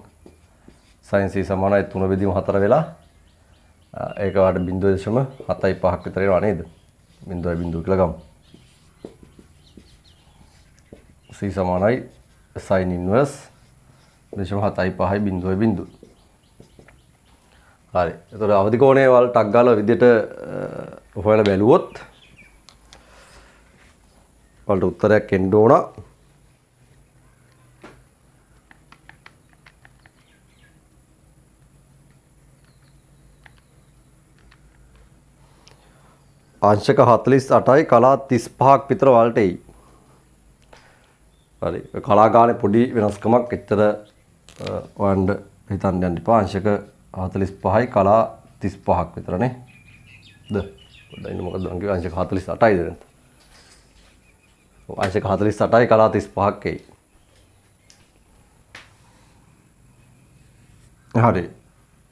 Speaker 1: sin C සමානයි 3 බෙදීම 4 වෙලා ඒක වාට 0.75ක් විතර එනවා නේද? 0.0 කියලා ගමු. C සමානයි sin inverse 0.75යි 0.0. හරි. එතකොට අවදි කෝණය වල ටක් ගාලා විදියට හොයලා බැලුවොත් වලට උත්තරයක් එන්න ඕන. අංශක 48යි කලා 35ක් විතර වලට එයි. හරි. කලා ගානේ පොඩි වෙනස්කමක් එච්චර හොයන්න හිතන්න යන්න එපා. අංශක 45යි කලා 35ක් විතරනේ. ද පොඩ්ඩක් ඉන්න මොකද මං කිව්වේ අංශක 48යිද නැත්නම්. අංශක 48යි කලා 35ක් එයි. හරි.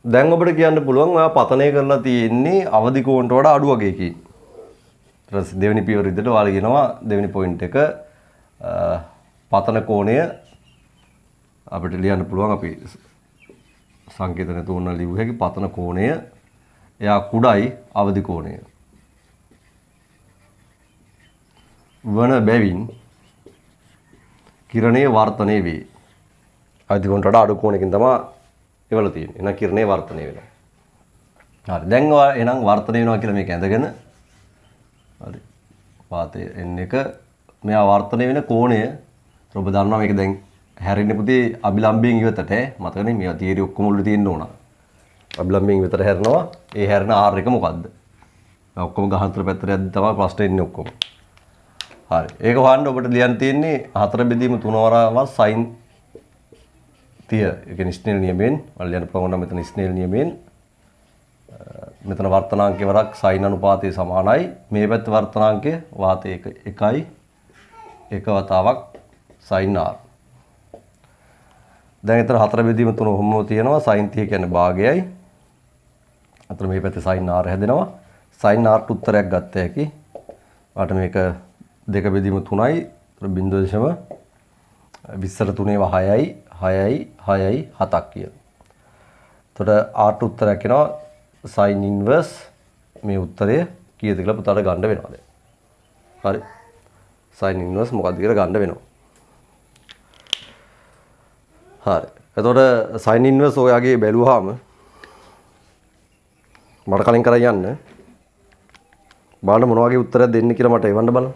Speaker 1: දැන් ඔබට කියන්න පුළුවන් ඔයා පතනය කරලා තියෙන්නේ අවදි කෝණයට වඩා අඩු වගේකින්. ඊට පස්සේ දෙවෙනි පියවර විදිහට ඔයාලා කියනවා දෙවෙනි පොයින්ට් එක පතන කෝණය අපිට ලියන්න පුළුවන් අපි සංකේතන තුන ලියුව හැකි පතන කෝණය එයා කුඩායි අවදි කෝණය වන බැවින් කිරණයේ වර්තනය වේ. අවදි කෝණයට වඩා අඩු කෝණයකින් තමයි ඒවල තියෙන්නේ. එහෙනම් කිරණයේ වර්තනය වෙනවා. හරි. දැන් එහෙනම් වර්තනය වෙනවා කියලා මේක ඇඳගෙන හරි. වාතයේ n එක මෙයා වර්තනය වෙන කෝණය ඔබ දන්නවා මේක දැන් හැරෙන්නේ පුතේ අභිලම්බයෙන් ඉවතට මතකනේ මේවා තියරි ඔක්කොම උඩ තියෙන්න ඕන. අභිලම්බයෙන් ඉවතට හැරෙනවා. ඒ හැරෙන r එක මොකද්ද? ඔක්කොම ගහතර පැත්තට යද්දි තමයි ප්‍රශ්නේ එන්නේ ඔක්කොම. හරි. ඒක හොයන්න ඔබට ලියන්න තියෙන්නේ 4 බෙදීම 3 වරාවක් sin 30. ඒ කියන්නේ ස්නේල් නියමයෙන් මම ලියන්න පුළුවන් මෙතන ස්නේල් නියමයෙන් මෙතන වර්තනාංකයේ වරක් sin අනුපාතයේ සමානයි. මේ පැත්ත වර්තනාංකයේ වාතයේ 1යි. එක වතාවක් sin r. දැන් එතන 4 බෙදීම 3 ඔහොම තියෙනවා. sin 30 කියන්නේ භාගයයි. අතන මේ පැත්තේ sin r හැදෙනවා. sin r ට උත්තරයක් ගත්ත හැකි. වාට මේක 2 බෙදීම 3යි. 0.20 3 6යි 6යි 6යි 7ක් කියලා. එතකොට r ට උත්තරයක් එනවා sin inverse මේ උත්තරය කීයද කියලා පුතාට ගන්න වෙනවා දැන්. හරි. sin inverse මොකක්ද කියලා ගන්න වෙනවා. හරි. එතකොට sin inverse ඔයාගේ බැලුවාම මට කලින් කරා යන්න බලන්න මොන වගේ උත්තරයක් දෙන්න කියලා මට එවන්න බලන්න.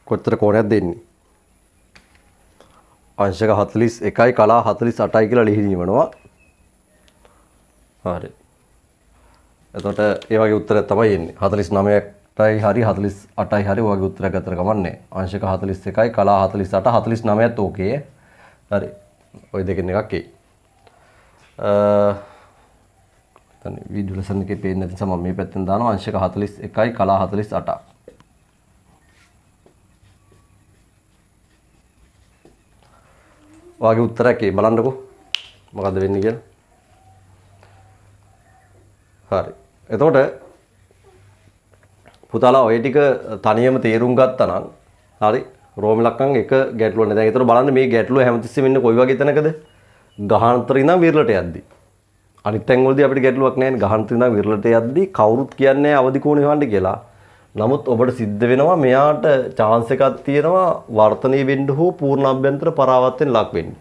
Speaker 1: කොච්චර කෝණයක් දෙන්නේ? අංශක 41යි කලා 48යි කියලා ලිහිණීමනවා. හරි. එතකොට ඒ වගේ උත්තරයක් තමයි එන්නේ. 49යි හරි 48යි හරි ඔය වගේ උත්තරයක් ගත්තට කමන්නේ. අංශක 41යි කලා 48 49ත් ඕකේ. හරි. ওই දෙකෙන් එකක් එයි. දැන් වීඩියෝ ලෙසන් එකේ පේන්නේ නැති නිසා මම මේ පැත්තෙන් දානවා අංශක 41යි කලා 48. ඔයගේ උත්තරයක් ඒ බලන්නකෝ. මොකද්ද වෙන්නේ කියලා. හරි. එතකොට පුතාලා ඔය ටික තනියම තේරුම් ගත්තා නම් හරි රෝම ලක්කම් එක ගැටලුවක් නෑ. දැන් ඒතර බලන්න මේ ගැටලුව හැමතිස්සෙම ඉන්නේ කොයි වගේ තැනකද? ගහාන්තරින් ඉඳන් විරලට යද්දි. අනිත් තැන් වලදී අපිට ගැටලුවක් නෑනේ. ගහාන්තරින් ඉඳන් විරලට යද්දි කවුරුත් කියන්නේ අවදි කෝණේ හොයන්න කියලා. නමුත් ඔබට සිද්ධ වෙනවා මෙයාට chance එකක් තියෙනවා වර්තනීය වෙන්න හෝ පූර්ණ අභ්‍යන්තර පරාවර්තයෙන් ලක් වෙන්න.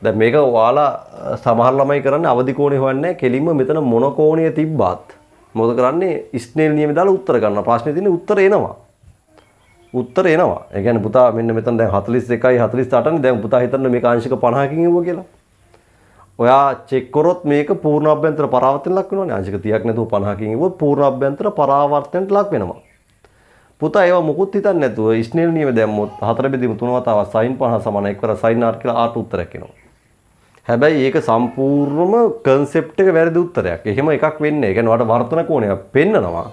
Speaker 1: දැන් මේක ඔයාලා සමහර ළමයි කරන්නේ අවදි කෝණේ හොයන්නේ කෙලින්ම මෙතන මොන කෝණිය තිබ්බත් මොකද කරන්නේ ස්නේල් නියමය දාලා උත්තර ගන්නවා. ප්‍රශ්නේ තියෙන්නේ උත්තර එනවා. උත්තර එනවා. ඒ කියන්නේ පුතා මෙන්න මෙතන දැන් 41යි 48නේ දැන් පුතා හිතන්න මේක අංශක 50කින් එවුවා කියලා. ඔයා චෙක් කරොත් මේක පූර්ණ අභ්‍යන්තර පරාවර්තනයට ලක් වෙනවනේ. අංශක 30ක් නැතුව 50කින් එවුවොත් පූර්ණ අභ්‍යන්තර පරාවර්තනයට ලක් වෙනවා. පුතා ඒවා මොකුත් හිතන්නේ නැතුව ස්නේල් නියමය දැම්මොත් 4 බෙදීම 3 වතාවක් sin 50 සමාන එක්වර sin r කියලා r ට උත්තරයක් එනවා. හැබැයි ඒක සම්පූර්ණම concept එක වැරදි උත්තරයක්. එහෙම එකක් වෙන්නේ නැහැ. ඒ කියන්නේ වට වර්තන කෝණයක් පෙන්නනවා.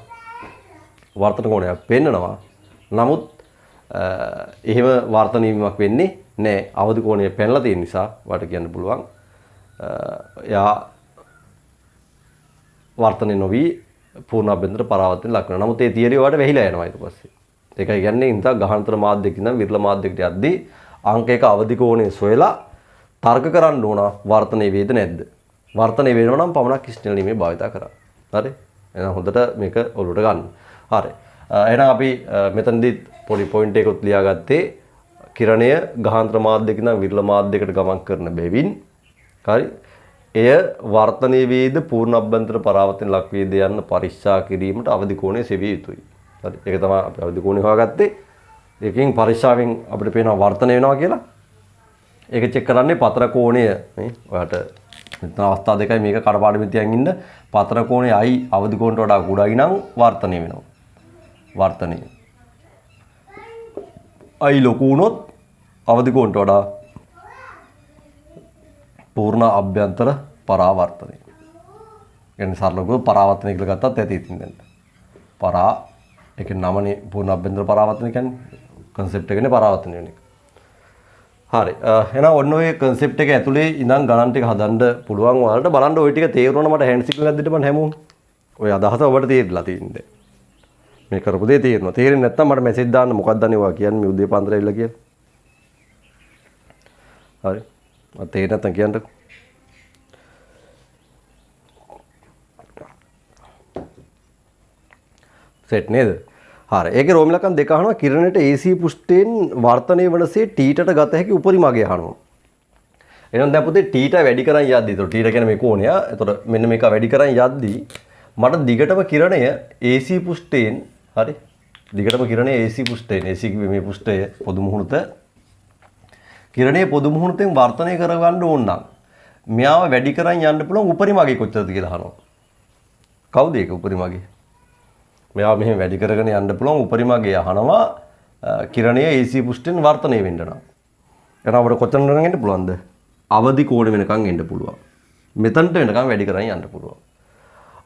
Speaker 1: වර්තන කෝණයක් පෙන්නනවා. නමුත් එහෙම වර්තන වීමක් වෙන්නේ නැහැ. අවදි කෝණය පෙන්ලා තියෙන නිසා වට කියන්න පුළුවන්. යා වර්තනේ නොවි පූර්ණ අභ්‍යන්තර පරාවර්තන ලක් වෙනවා. නමුත් ඒ තියරිය වලට වැහිලා යනවා ඊට පස්සේ. ඒකයි කියන්නේ ඉතින් ගහාන්තර මාධ්‍යයක ඉඳන් විරල මාධ්‍යයකට යද්දී අංක එක අවදි කෝණය සොයලා තර්ක කරන්න ඕන වර්තනයේ වේද නැද්ද? වර්තනයේ වෙනවා නම් පමණක් ස්නේල් නියමය භාවිත කරා. හරි? එහෙනම් හොඳට මේක ඔලුවට ගන්න. හරි. එහෙනම් අපි මෙතනදී පොඩි පොයින්ට් එකකුත් ලියාගත්තේ කිරණය ගහාන්තර මාධ්‍යයක ඉඳන් විරල මාධ්‍යයකට ගමන් කරන බැවින් හරි. එය වර්තනයේ වේද පූර්ණ අභ්‍යන්තර පරාවර්තන ලක් වේද යන්න පරීක්ෂා කිරීමට අවදි කෝණය සෙවිය යුතුයි. හරි. ඒක තමයි අපි අවදි කෝණය හොයාගත්තේ. ඒකෙන් පරීක්ෂාවෙන් අපිට පේනවා වර්තනය වෙනවා කියලා. ඒක චෙක් කරන්නේ පතර කෝණය නේ. ඔයාලට මෙතන අවස්ථා දෙකයි මේක කඩපාඩමෙන් තියන් ඉන්න. පතර කෝණය i අවදි කෝණයට වඩා කුඩායි නම් වර්තනය වෙනවා. වර්තනය. i ලොකු වුණොත් අවදි කෝණයට වඩා පූර්ණ අභ්‍යන්තර පරාවර්තනය. කියන්නේ සරලව පරාවර්තනය කියලා ගත්තත් ඇති ඉතින් දැන්. පරා ඒක නමනේ පූර්ණ අභ්‍යන්තර පරාවර්තනය කියන්නේ concept එකනේ පරාවර්තනය වෙන එක. හරි. එහෙනම් ඔන්න ඔය concept එක ඇතුලේ ඉඳන් ගණන් ටික හදන්න පුළුවන් ඔයාලට බලන්න ඔය ටික තේරුණා මට hand signal එකක් දෙන්න බෑ හැමෝම. ඔය අදහස ඔබට තේරිලා තියෙන්නේ. මේ කරපු දේ තේරෙනවා. තේරෙන්නේ නැත්නම් මට මැසේජ් දාන්න මොකක්ද අනේ ඔයා කියන්නේ මේ උදේ පාන්දර ඇවිල්ලා කියලා. හරි. මට තේරෙන්නේ නැත්නම් කියන්නකෝ. සෙට් නේද? හරි. ඒකේ රෝම ලකන් දෙක අහනවා කිරණයට AC පුෂ්ඨයෙන් වර්තනය වනසේ T-ට ගත හැකි උපරිම අගය අහනවා. එහෙනම් දැන් පුතේ T-ට වැඩි කරන් යද්දි. ඒතකොට T-ට කියන්නේ මේ කෝණය. ඒතකොට මෙන්න මේක වැඩි කරන් යද්දි මට දිගටම කිරණය AC පුෂ්ඨයෙන් හරි. දිගටම කිරණය AC පුෂ්ඨයෙන් AC මේ පුෂ්ඨය පොදු මුහුණුත කිරණයේ පොදු මුහුණුතෙන් වර්තනය කරගන්න ඕන නම් මෙයාව වැඩි කරන් යන්න පුළුවන් උපරිම අගය කොච්චරද කියලා අහනවා. කවුද ඒක උපරිම අගය? මෙයා මෙහෙම වැඩි කරගෙන යන්න පුළුවන් උපරිමගේ අහනවා කිරණයේ AC පුෂ්ටියෙන් වර්ධනය වෙන්න නම්. එහෙනම් අපිට කොතනද එන්න පුළුවන්ද? අවදි කෝණ වෙනකන් එන්න පුළුවන්. මෙතනට වෙනකන් වැඩි කරන් යන්න පුළුවන්.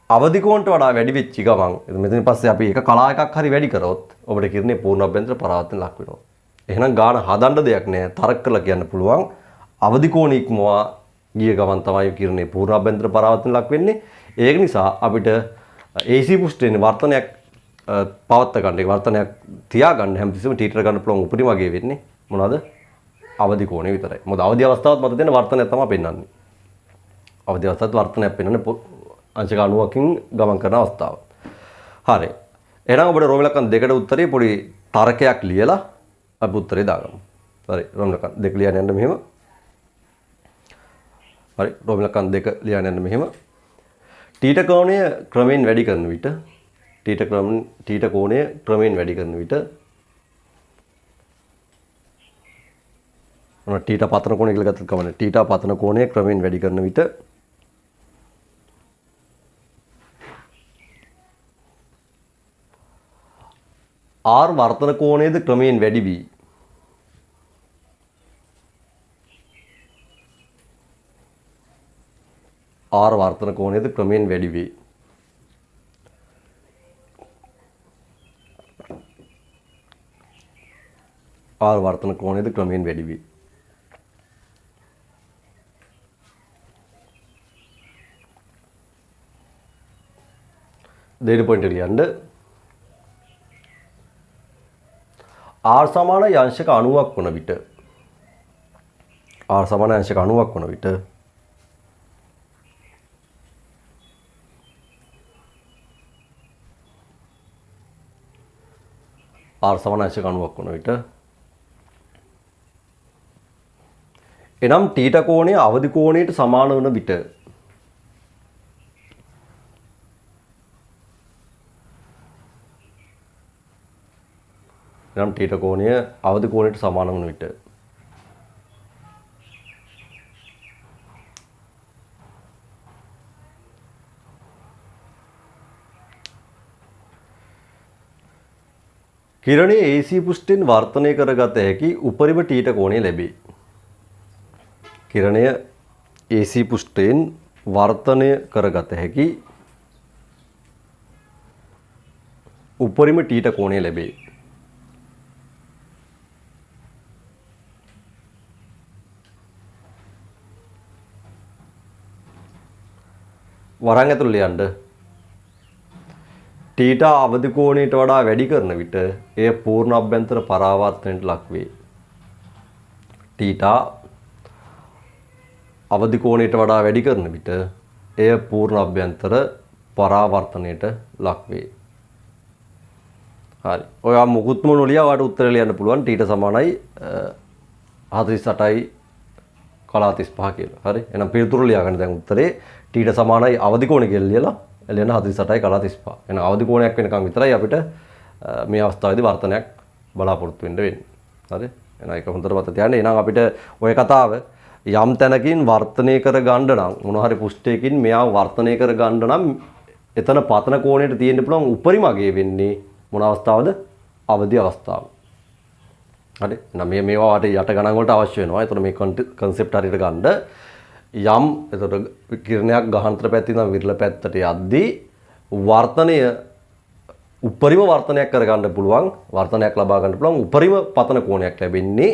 Speaker 1: අවදි කෝණයට වඩා වැඩි වෙච්ච ගමන් මෙතන පස්සේ අපි එක කලා එකක් හරි වැඩි කරොත් ඔබට කිරණේ පූර්ණ අභ්‍යන්තර පරාවර්තන ලක් වෙනවා. එහෙනම් ගාන හදන්න දෙයක් නෑ. තරක් කරලා කියන්න පුළුවන් අවදි කෝණ ඉක්මවා ගිය ගමන් තමයි කිරණේ පූර්ණ අභ්‍යන්තර පරාවර්තන ලක් වෙන්නේ. ඒක නිසා අපිට AC පුෂ්ඨයෙන් වර්තනයක් පවත්ත ගන්න එක වර්තනයක් තියාගන්න හැමතිස්සෙම ටීටර ගන්න පුළුවන් උපරිම වගේ වෙන්නේ මොනවද? අවදි කෝණය විතරයි. මොකද අවදි අවස්ථාවත් මත දෙන වර්තනයක් තමයි පෙන්වන්නේ. අවදි අවස්ථාවත් වර්තනයක් පෙන්වන්නේ අංශක 90කින් ගමන් කරන අවස්ථාව. හරි. එහෙනම් ඔබට රෝම ඉලක්කම් දෙකට උත්තරේ පොඩි තර්කයක් ලියලා අපි උත්තරේ දාගමු. හරි. රෝම ඉලක්කම් දෙක ලියන්න යන්න මෙහෙම. හරි. රෝම ඉලක්කම් දෙක ලියන්න යන්න මෙහෙම. තීට කෝණය ක්‍රමයෙන් වැඩි කරන විට තීට කෝණය ක්‍රමයෙන් වැඩි කරන විට මොන තීට පතන කෝණය කියලා ගත්තත් කමන්නේ. තීට පතන කෝණය ක්‍රමයෙන් වැඩි කරන විට R වර්තන කෝණයද ක්‍රමයෙන් වැඩි වී R වර්තන කෝණයද ක්‍රමයෙන් වැඩි වේ. R වර්තන කෝණයද ක්‍රමයෙන් වැඩි වේ. දෙවෙනි පොයින්ට් එක ලියන්න. R සමානයි අංශක 90ක් වන විට R සමානයි අංශක 90ක් වන විට R සමාන අංශක 90ක් වන විට එනම් තීට කෝණය අවදි කෝණයට සමාන වන විට එනම් තීට කෝණය අවදි කෝණයට සමාන වන විට කිරණයේ AC පුෂ්ඨයෙන් වර්ධනය කරගත හැකි උපරිම තීට කෝණය ලැබේ. කිරණය AC පුෂ්ඨයෙන් වර්ධනය කරගත හැකි උපරිම තීට කෝණය ලැබේ. වරන් ඇතුළේ ලියන්න. තීට අවදි කෝණයට වඩා වැඩි කරන විට එය පූර්ණ අභ්‍යන්තර පරාවර්තනයට ලක් වේ. තීට අවදි කෝණයට වඩා වැඩි කරන විට එය පූර්ණ අභ්‍යන්තර පරාවර්තනයට ලක් වේ. හරි. ඔය මුකුත්ම නොලියා ඔයාලට උත්තර ලියන්න පුළුවන් තීට සමානයි 48යි කලා 35 කියලා. හරි. එහෙනම් පිළිතුරු ලියාගන්න දැන් උත්තරේ තීට සමානයි අවදි කෝණය කියලා ලියලා එළෙන 48යි කලා 35. එහෙනම් අවදි කෝණයක් වෙනකන් විතරයි අපිට මේ අවස්ථාවේදී වර්තනයක් බලාපොරොත්තු වෙන්න වෙන්නේ. හරි? එහෙනම් ඒක හොඳට මතක තියාගන්න. එහෙනම් අපිට ওই කතාව යම් තැනකින් වර්තනය කර ගන්න නම් මොන හරි පුෂ්ඨයකින් මෙයාව වර්තනය කර ගන්න නම් එතන පතන කෝණයට තියෙන්න පුළුවන් උපරිම අගය වෙන්නේ මොන අවස්ථාවද? අවදි අවස්ථාව. හරි? එහෙනම් මේවා වාට යට ගණන් වලට අවශ්‍ය වෙනවා. ඒතර මේ concept හරියට ගන්න යම් එතකොට කිරණයක් ගහනතර පැත්තේ ඉඳන් විරල පැත්තට යද්දී වර්තනය උපරිම වර්තනයක් කරගන්න පුළුවන් වර්තනයක් ලබා ගන්න පුළුවන් උපරිම පතන කෝණයක් ලැබෙන්නේ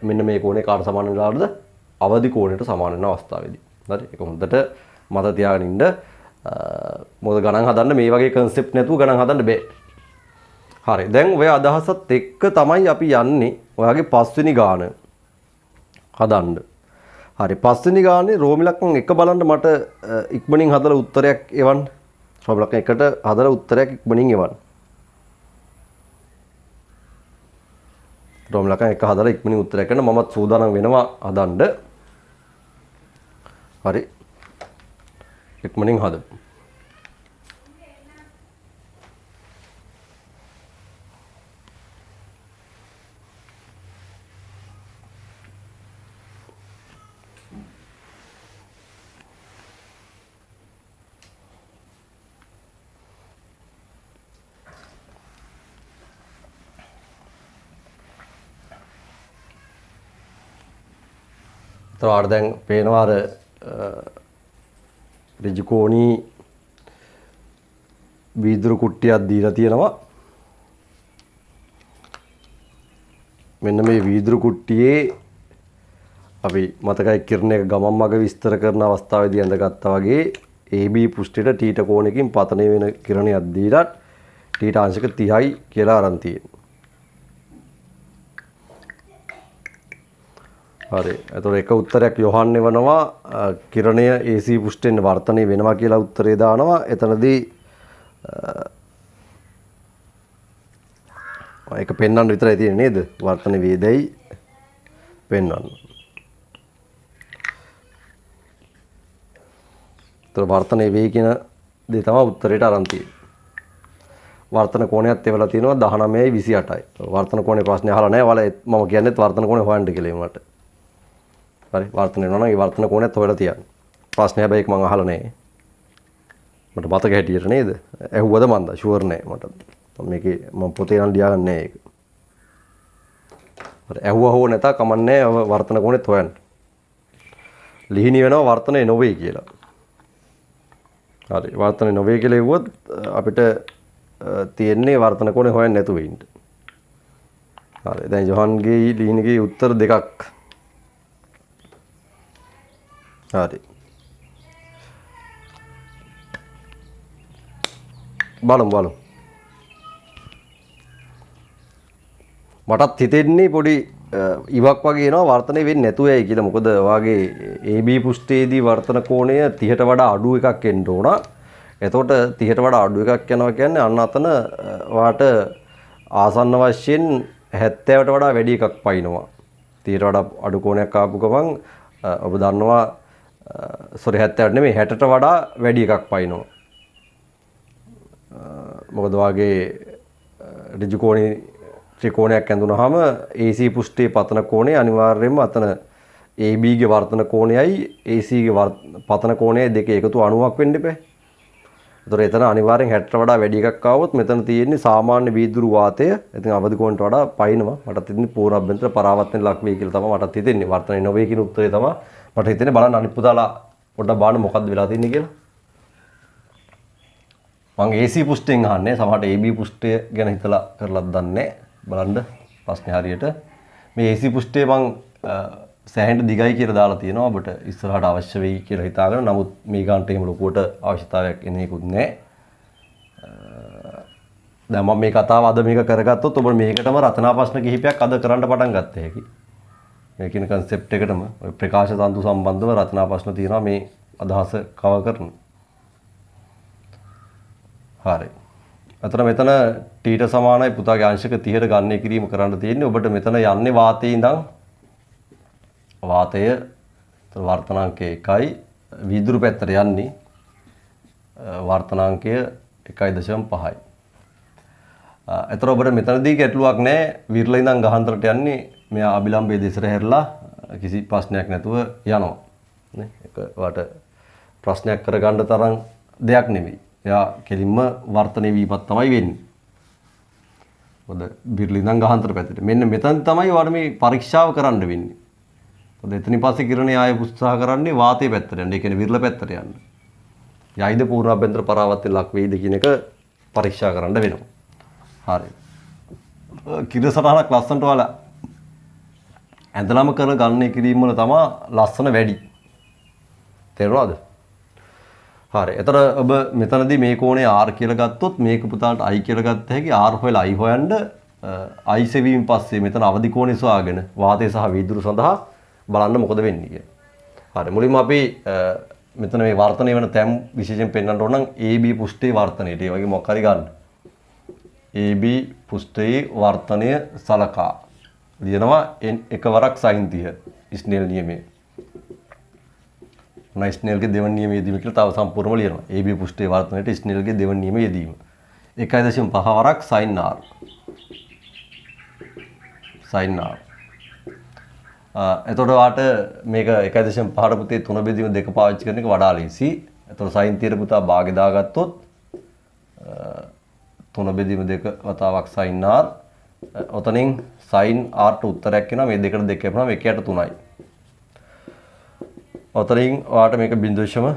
Speaker 1: මෙන්න මේ කෝණය කාට සමාන වෙලාවද අවදි කෝණයට සමාන වෙන අවස්ථාවේදී. හරි? ඒක හොඳට මතක තියාගෙන ඉන්න. මොකද ගණන් හදන්න මේ වගේ concept නැතුව ගණන් හදන්න බෑ. හරි. දැන් ඔය අදහසත් එක්ක තමයි අපි යන්නේ ඔයාගේ පස්වෙනි ගාන හදන්න. හරි. පස්වෙනි ගානේ රෝම ඉලක්කම් 1 බලන්න මට ඉක්මනින් හදලා උත්තරයක් එවන්න. රෝම ඉලක්කම් 1ට හදලා උත්තරයක් ඉක්මනින් එවන්න. රෝම ඉලක්කම් 1 හදලා ඉක්මනින් උත්තරයක් ගන්න මමත් සූදානම් වෙනවා හදන්න. හරි. ඉක්මනින් හදමු. එතකොට දැන් පේනවා අර ඍජුකෝණී වීදුරු කුට්ටියක් දීලා තියෙනවා. මෙන්න මේ වීදුරු කුට්ටියේ අපි මතකයි කිරණ එක ගමන් මග විස්තර කරන අවස්ථාවේදී ඇඳගත්තා වගේ AB පුෂ්ඨයට තීට කෝණයකින් පතනය වෙන කිරණයක් දීලා තීට අංශක 30යි කියලා අරන් තියෙනවා. හරි. එතකොට එක උත්තරයක් යොහන්න වෙනවා කිරණය AC පුෂ්ඨයෙන් වර්ධනය වෙනවා කියලා උත්තරේ දානවා. එතනදී ඒක පෙන්වන්න විතරයි තියෙන්නේ නේද? වර්ධන වේදයි පෙන්වන්න. ඒතර වර්ධන වේ කියන දේ තමයි උත්තරේට අරන් තියෙන්නේ. වර්ධන කෝණයත් එවලා තියෙනවා 19යි 28යි. වර්ධන කෝණේ ප්‍රශ්නේ අහලා නැහැ. ඔයාලා මම කියන්නේත් වර්ධන කෝණේ හොයන්න කියලා මට. හරි. වර්ධන වෙනවා නම් ඒ වර්ධන කෝණයත් හොයලා තියන්න. ප්‍රශ්නේ හැබැයි ඒක මම අහලා නැහැ. මට මතක හැටියට නේද? ඇහුවද මන්ද? ෂුවර් නෑ මට. මේකේ මම පොතේ නම් ලියාගන්නේ නෑ ඒක. හරි ඇහුවා හෝ නැතා කමන්නේ වර්තන කෝණෙත් හොයන්න. ලිහිණි වෙනවා වර්තනේ නොවේ කියලා. හරි වර්තනේ නොවේ කියලා ඉවුවොත් අපිට තියෙන්නේ වර්තන කෝණේ හොයන්න නැතුව ඉන්න. හරි දැන් ජොහන්ගේ ලිහිණිගේ උත්තර දෙකක්. හරි. බලමු. මටත් හිතෙන්නේ පොඩි ඉවක් වගේ එනවා වර්තනය වෙන්නේ නැතුව යයි කියලා. මොකද වාගේ AB පුෂ්ඨයේදී වර්තන කෝණය 30ට වඩා අඩු එකක් එන්න ඕන. එතකොට 30ට වඩා අඩු එකක් යනවා කියන්නේ අන්න අතන වාට ආසන්න වශයෙන් 70ට වඩා වැඩි එකක් පයින්නවා. 30ට වඩා අඩු කෝණයක් ආපු ගමන් ඔබ දන්නවා 70ට නෙමෙයි 60ට වඩා වැඩි එකක් පයින්නවා. මොකද වාගේ ඍජුකෝණී ත්‍රිකෝණයක් ඇඳුනහම AC පුෂ්ඨයේ පතන කෝණය අනිවාර්යයෙන්ම අතන AB ගේ වර්තන කෝණයයි AC ගේ පතන කෝණයයි දෙක එකතු 90ක් වෙන්න ඉපේ. ඒතර එතන අනිවාර්යෙන් 60ට වඩා වැඩි එකක් ආවොත් මෙතන තියෙන්නේ සාමාන්‍ය වීදුරු වාතය. ඉතින් අවදි කෝණයට වඩා පයින්නවා. මට හිතෙන්නේ පූර්ණ අභ්‍යන්තර පරාවර්තන ලක් වෙයි කියලා තමයි මට හිතෙන්නේ. වර්තනය නොවේ කියන උත්තරේ තමයි මට හිතෙන්නේ. බලන්න අනිත් පුතාලා පොඩ්ඩක් බලන්න මොකද්ද වෙලා තියෙන්නේ කියලා. මම AC පුෂ්ඨයෙන් අහන්නේ සමහරට AB පුෂ්ඨය ගැන හිතලා කරලත් දන්නේ බලන්න ප්‍රශ්නේ හරියට මේ AC පුෂ්ඨය මම සෑහෙන දිගයි කියලා දාලා තියෙනවා ඔබට ඉස්සරහට අවශ්‍ය වෙයි කියලා හිතාගෙන. නමුත් මේ ගානට එහෙම ලොකුවට අවශ්‍යතාවයක් එන්නේකුත් නැහැ. දැන් මම මේ කතාව අද මේක කරගත්තොත් ඔබ මේකටම රචනා ප්‍රශ්න කිහිපයක් අද කරන්න පටන් ගත්ත හැකි. මේ කියන concept එකටම ප්‍රකාශ තන්තු සම්බන්ධව රචනා ප්‍රශ්න තියෙනවා මේ අදහස කව කරන. හරි. අතන මෙතන t ට සමානයි පුතාගේ අංශක 30ට ගණනය කිරීම කරන්න තියෙන්නේ. ඔබට මෙතන යන්නේ වාතයේ ඉඳන් වාතය වර්තනාංකය 1යි වීදුරු පැත්තට යන්නේ වර්තනාංකය 1.5යි. එතකොට ඔබට මෙතනදී ගැටලුවක් නැහැ. විරල ඉඳන් ගහන්තරට යන්නේ මෙයා අභිලම්බයේ දෙසට හැරලා කිසි ප්‍රශ්නයක් නැතුව යනවා. නේ? ඒක වට ප්‍රශ්නයක් කරගන්න තරම් දෙයක් නෙමෙයි. එයා කෙලින්ම වර්තනය වීමක් තමයි වෙන්නේ. මොකද විරල ඉඳන් ගහන්තර පැත්තට. මෙන්න මෙතන තමයි ඔයාලා මේ පරීක්ෂාව කරන්න වෙන්නේ. මොකද එතනින් පස්සේ කිරණේ ආයෙ උත්සාහ කරන්නේ වාතයේ පැත්තට යන්න. ඒ කියන්නේ විරල පැත්තට යන්න. යයිද පූර්ණ අභ්‍යන්තර පරාවර්තන ලක් වෙයිද කියන එක පරීක්ෂා කරන්න වෙනවා. හරි. කිරසටහනක් ලස්සනට ඔයාලා ඇඳලම කරන ගණනය කිරීම වල තමයි ලස්සන වැඩි. තේරුණාද? හරි. එතන ඔබ මෙතනදී මේ කෝණය R කියලා ගත්තොත් මේක පුතාලට I කියලා ගත්ත හැකි. R හොයලා I හොයන්න I සෙවීම පස්සේ මෙතන අවදි කෝණය සොයාගෙන වාතය සහ වීදුරු සඳහා බලන්න මොකද වෙන්නේ කියලා. හරි. මුලින්ම අපි මෙතන මේ වර්තනය වෙන තැම් විශේෂයෙන් පෙන්වන්න ඕන නම් AB පුෂ්ඨයේ වර්තනයට ඒ වගේ මොකක් හරි ගන්න. AB පුෂ්ඨයේ වර්තනය සලකා ලියනවා එකවරක් sin 30 ස්නේල් නියමයේ. ස්නේල්ගේ දෙවන නියමයේ යෙදීම කියලා තව සම්පූර්ණව ලියනවා. AB පුෂ්ඨයේ වර්තනයට ස්නේල්ගේ දෙවන නියමයේ යෙදීම. 1.5 වරක් sin r. sin r. එතකොට වාට මේක 1.5 පුතේ 3 බෙදීම 2 පාවිච්චි කරන එක වඩා ලේසි. එතකොට sin 30 පුතා භාගේ දාගත්තොත් 3 බෙදීම 2 වතාවක් sin r. ඔතනින් sin r ට උත්තරයක් එනවා මේ දෙකට දෙක කැපුණාම 1/3යි. ඔතනින් ඔයාලට මේක 0.3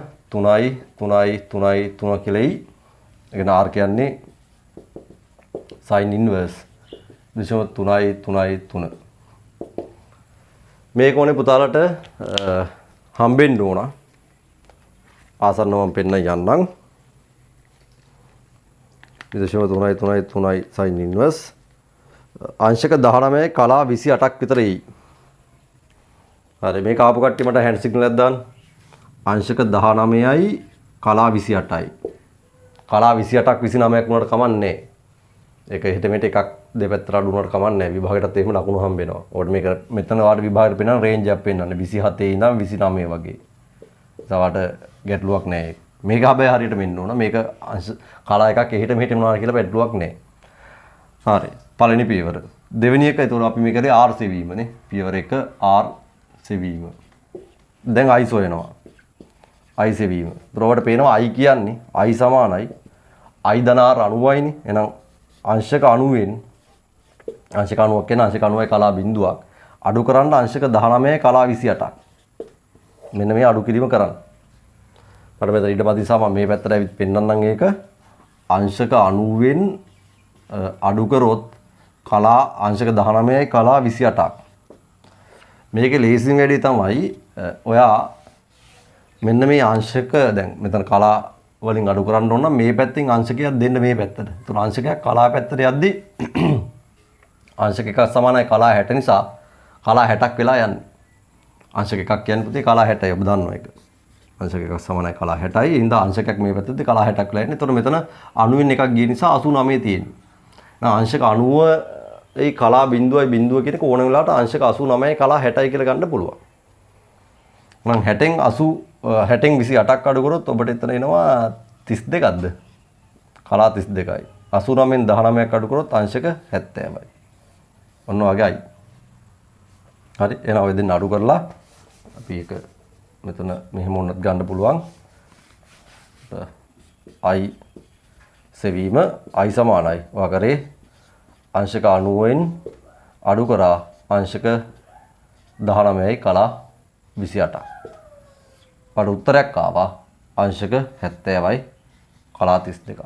Speaker 1: කියලා එයි. ඒ කියන්නේ r කියන්නේ sin inverse 0.3. මේක ඕනේ පුතාලට හම්බෙන්න ඕන. ආසන්නව මම පෙන්න යන්නම්. 0.3 sin inverse අංශක 19 කලා 28ක් විතර එයි. හරි මේක ආපු කට්ටිය මට හැන්ඩ් සිග්නල් එකක් දාන්න. අංශක 19යි කලා 28යි. කලා 28ක් 29ක් වුණාට කමන්නේ. ඒක හිත මෙට එකක් දෙපැත්තට අඩු වුණාට කමන්නේ. විභාගයටත් එහෙම ලකුණු හම්බ වෙනවා. ඔයාලට මේක මෙතන ඔයාලට විභාගයට පෙන්නන රේන්ජ් එකක් පෙන්නන්නේ 27 ඉඳන් 29 වගේ. ඒසවට ගැටලුවක් නැහැ. මේක හැබැයි හරියට මෙන්න ඕන. මේක කලා එකක් එහෙට මෙහෙට මොනවා කියලා ගැටලුවක් නැහැ. හරි. පළවෙනි පියවර. දෙවෙනි එක ඒතකොට අපි මේ කරේ R සෙවීමනේ. පියවර 1 R සෙවීම. දැන් I සොයනවා. I සෙවීම. ඒතකොට පේනවා I කියන්නේ I සමානයි I ධන R 90යිනේ. එහෙනම් අංශක 90න් අංශක 90ක් කියන අංශක 90යි කලා බිඳුවක් අඩු කරන්න අංශක 19යි කලා 28ක්. මෙන්න මේ අඩු කිරීම කරන්න. මට මෙතන ඊට පස්සේ මම මේ පැත්තට ඇවිත් පෙන්නන්නම් ඒක. අංශක 90න් අඩු කරොත් කලා අංශක 19යි කලා 28ක්. මේකේ ලේසිම වැඩේ තමයි ඔයා මෙන්න මේ අංශක දැන් මෙතන කලා වලින් අඩු කරන්න ඕන නම් මේ පැත්තෙන් අංශකයක් දෙන්න මේ පැත්තට. ඒතර අංශකයක් කලා පැත්තට යද්දි අංශක එකක් සමානයි කලා 60 නිසා කලා 60ක් වෙලා යන්නේ. අංශක එකක් කියන්නේ පුතේ කලා 60යි ඔබ දන්නවා ඒක. අංශක එකක් සමානයි කලා 60යි. ඒ හින්දා අංශකයක් මේ පැත්තට කලා 60ක් වෙලා යන්නේ. ඒතර මෙතන 90න් එකක් ගිය නිසා 89 තියෙන්නේ. now අංශක 90 ඒ කලා බිඳුවයි බිඳුව කියන එක ඕන වෙලාවට අංශක 89යි කලා 60යි කියලා ගන්න පුළුවන්. මම 60න් 60න් 28ක් අඩු කරොත් ඔබට එතන එනවා 32ක්ද? කලා 32යි. 89න් 19ක් අඩු කරොත් අංශක 70යි. ඔන්න වගේයි. හරි එහෙනම් ඔය දෙන්න අඩු කරලා අපි ඒක මෙතන මෙහෙම වුණත් ගන්න පුළුවන්. I සෙවීම I සමානයි. ඔයා කරේ අංශක 90න් අඩු කරා අංශක 19යි කලා 28ක්. පඩ උත්තරයක් ආවා අංශක 70යි කලා 32ක්.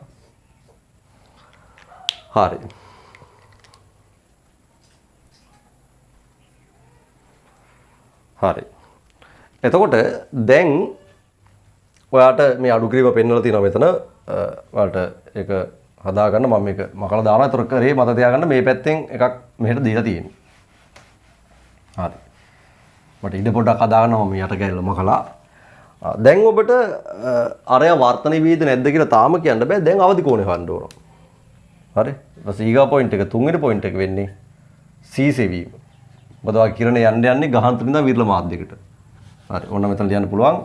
Speaker 1: හරි. හරි. එතකොට දැන් ඔයාට මේ අඩු කිරීම පෙන්වලා තියෙනවා මෙතන. ඔයාලට ඒක හදාගන්න මම මේක මකලා දානවා. ඒතර කරේ මත තියාගන්න මේ පැත්තෙන් එකක් මෙහෙට දීලා තියෙන්නේ. හරි. මට ඉඩ පොඩ්ඩක් හදාගන්න මම යට ගැල්ල මකලා. දැන් ඔබට අරය වර්තන වේද නැද්ද කියලා තාම කියන්න බෑ. දැන් අවදි කෝණය හොයන්න ඕන. හරි. ඊපස්සේ ඊගා පොයින්ට් එක තුන්වෙනි පොයින්ට් එක වෙන්නේ C සෙවීම. මොකද ඔය කිරණ යන්නේ ගාහන්තර ඉඳන් විරල මාධ්‍යයකට. හරි. ඔන්න මෙතන ලියන්න පුළුවන්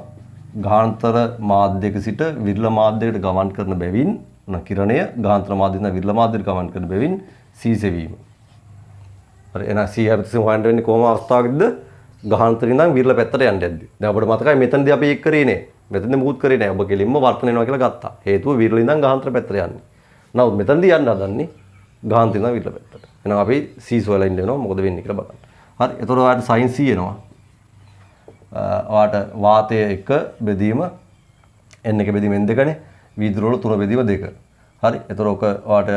Speaker 1: ගාහන්තර මාධ්‍යයක සිට විරල මාධ්‍යයකට ගමන් කරන බැවින් කිරණය ගාහන්තර මාධ්‍යයෙන් විරල මාධ්‍යයට ගමන් කරන බැවින් C සෙවීම. හරි. එහෙනම් C හැමතිස්සෙම හොයන්න වෙන්නේ කොහොම අවස්ථාවකද? ගාහන්තර ඉඳන් විරල පැත්තට යන්න යද්දි. දැන් අපිට මතකයි මෙතනදී අපි ඒක කරේ නේ. මෙතනදී මුකුත් කරේ නෑ. ඔබ කෙලින්ම වර්තන වෙනවා කියලා ගත්තා. හේතුව විරල ඉඳන් ගාහන්තර පැත්තට යන්නේ. නමුත් මෙතනදී යන්න හදන්නේ ගාහන්තර ඉඳන් විරල පැත්තට. එහෙනම් අපි C සොයලා ඉන්න වෙනවා. මොකද වෙන්නේ කියලා බලන්න. හරි. එතකොට ඔයාලට sin C එනවා. ඔයාලට වාතය 1 බෙදීම n එක බෙදීම n දෙකනේ. වීදුරු වල 3 බෙදීම 2. හරි. එතකොට ඔක ඔයාලට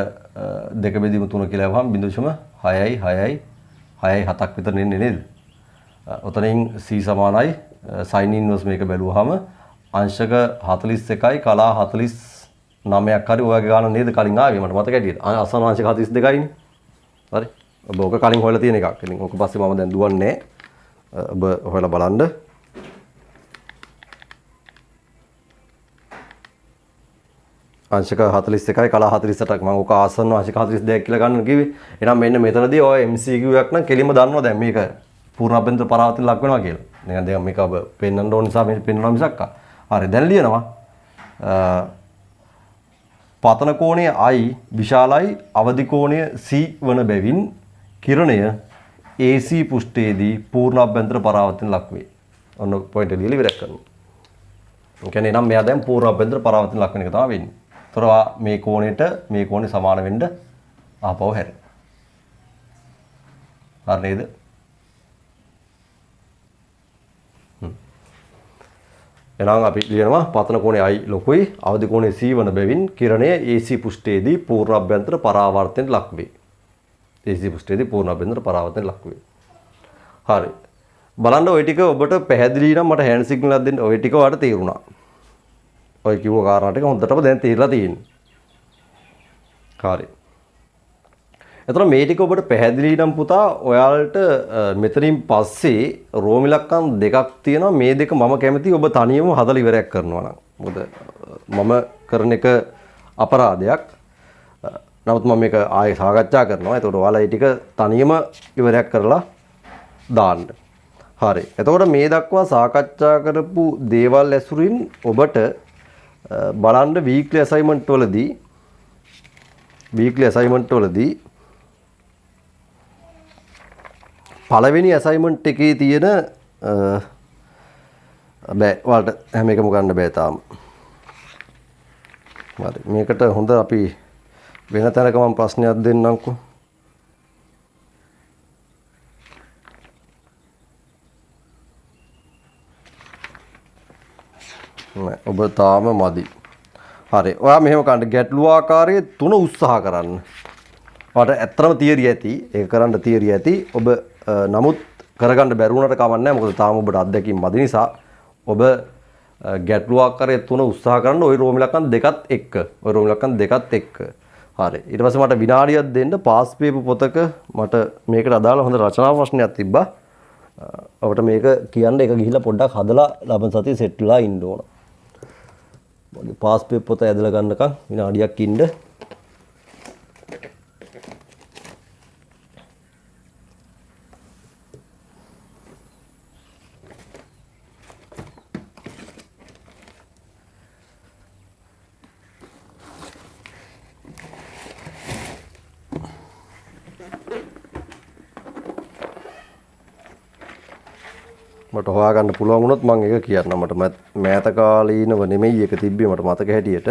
Speaker 1: 2 බෙදීම 3 කියලා වහම 0.6යි 6යි 6යි 7ක් විතර එන්නේ නේද? ඔතනින් C සමානයි sin inverse මේක බැලුවාම අංශක 41යි කලා 49ක් හරි ඔයගේ ගාන නේද කලින් ආවේ මට මතක ඇටියට. අසන අංශක 42යිනේ. හරි. ඔබ ඔක කලින් හොයලා තියෙන එකක්. ඉතින් ඔක පස්සේ මම දැන් දුවන්නේ ඔබ හොයලා බලන්න. අංශක 41යි කලා 48ක් මම ඔක ආසන්න අංශක 42ක් කියලා ගන්න කිව්වේ. එහෙනම් මෙන්න මෙතනදී ඔය MCQ එකක් නම් කෙලින්ම දන්නවා දැන් මේක පූර්ණ අභ්‍යන්තර පරාවර්තන ලක් වෙනවා කියලා. නිකන් දැන් මේක ඔබ පෙන්වන්න ඕන නිසා මේ පෙන්වනවා මිසක්. හරි දැන් ලියනවා. පතන කෝණය I විශාලයි අවදි කෝණය C වන බැවින් කිරණය AC පෘෂ්ඨයේදී පූර්ණ අභ්‍යන්තර පරාවර්තන ලක් වේ. ඔන්න පොයින්ට් එක ලියලා ඉවර කරනවා. ඒ කියන්නේ නම් මෙයා දැන් පූර්ණ අභ්‍යන්තර පරාවර්තන ලක් වෙන එක තමයි වෙන්නේ. ඒතර මේ කෝණයට මේ කෝණය සමාන වෙන්න ආපහු හැරෙන්න. හරි නේද? එහෙනම් අපි ලියනවා පතන කෝණය I ලොකුයි අවදි කෝණය C වන බැවින් කිරණය AC පෘෂ්ඨයේදී පූර්ණ අභ්‍යන්තර පරාවර්තනයට ලක් වේ. AC පෘෂ්ඨයේදී පූර්ණ අභ්‍යන්තර පරාවර්තනයට ලක් වේ. හරි. බලන්න ওই ටික ඔබට පැහැදිලි නම් මට හෑන්ඩ් සිග්නල් එකක් දෙන්න. ওই ටික ඔයාලට තේරුණා. ඔය කිව්ව කාරණා ටික හොඳටම දැන් තේරලා තියෙන්නේ. හරි. එතකොට මේ ටික ඔබට පැහැදිලි නම් පුතා ඔයාලට මෙතනින් පස්සේ රෝම ඉලක්කම් දෙකක් තියෙනවා. මේ දෙක මම කැමතියි ඔබ තනියම හදලා ඉවරයක් කරනවා නම්. මොකද මම කරන එක අපරාධයක්. නමුත් මම මේක ආයෙ සාකච්ඡා කරනවා. එතකොට ඔයාලා මේ ටික තනියම ඉවරයක් කරලා දාන්න. හරි. එතකොට මේ දක්වා සාකච්ඡා කරපු දේවල් ඇසුරින් ඔබට බලන්න වීක්ලි අසයින්මන්ට් වලදී පළවෙනි අසයින්මන්ට් එකේ තියෙන බෑ ඔයාලට හැම එකම ගන්න බෑ තාම. හරි. මේකට හොඳ අපි වෙන තැනක මම ප්‍රශ්නයක් දෙන්නම්කෝ. ඔබ තාම මදි. හරි. ඔයා මෙහෙම කන්න ගැටලු ආකාරයේ 3 උත්සාහ කරන්න. ඔයාලට ඇත්තටම තියරි ඇති. ඒක කරන්න තියරි ඇති. ඔබ නමුත් කරගන්න බැරි වුණාට කමක් නැහැ. මොකද තාම ඔබට අත්දැකීම් මදි නිසා ඔබ ගැටලු ආකාරයේ 3 උත්සාහ කරන්න ওই රෝම ඉලක්කම් දෙකත් එක්ක. හරි. ඊට පස්සේ මට විනාඩියක් දෙන්න පාස් පේපර් පොතක මට මේකට අදාළ හොඳ රචනා ප්‍රශ්නයක් තිබ්බා. ඔබට මේක කියන්න එක ගිහිල්ලා පොඩ්ඩක් හදලා ලබන සතියේ සෙට් වෙලා ඉන්න ඕන. මගේ පාස් පේපර් පොත ඇදලා ගන්නකම් විනාඩියක් ඉන්න. මට හොයාගන්න පුළුවන් වුණොත් මම ඒක කියන්නම්. මට මෑත කාලීනව නෙමෙයි ඒක තිබ්බේ මට මතක හැටියට.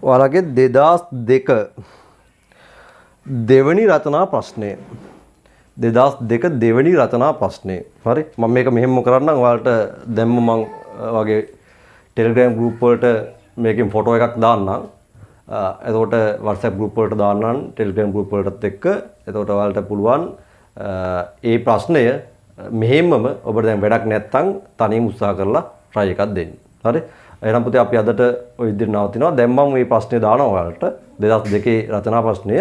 Speaker 1: ඔයාලගේ 2002 දෙවෙනි රචනා ප්‍රශ්නය 2002 දෙවෙනි රචනා ප්‍රශ්නය. හරි. මම මේක මෙහෙම කරන්නම්. ඔයාලට දැම්ම මම වගේ Telegram group වලට මේකෙන් ෆොටෝ එකක් දාන්නම්. එතකොට WhatsApp group වලට දාන්නම් Telegram group වලටත් එක්ක. එතකොට ඔයාලට පුළුවන් ඒ ප්‍රශ්නය මෙහෙමම ඔබට දැන් වැඩක් නැත්නම් තනියම උත්සාහ කරලා try එකක් දෙන්න. හරි. එහෙනම් පුතේ අපි අදට ওই විදිහට නවතිනවා. දැන් මම මේ ප්‍රශ්නේ දානවා ඔයාලට. 2002 රචනා ප්‍රශ්නය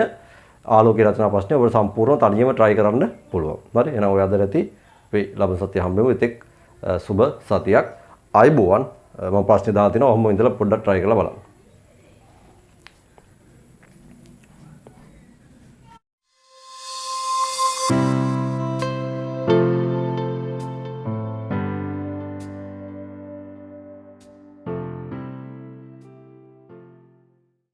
Speaker 1: ආලෝකයේ රචනා ප්‍රශ්නය ඔබට සම්පූර්ණව තනියම try කරන්න පුළුවන්. හරි. එහෙනම් ඔය අදට ඇති අපි ලබන සතිය හම්බෙමු. එතෙක් සුබ සතියක්. ආයිබෝවන්. මම ප්‍රශ්නේ දාලා තිනවා. ඔහොම ඉඳලා පොඩ්ඩක් try කරලා බලන්න.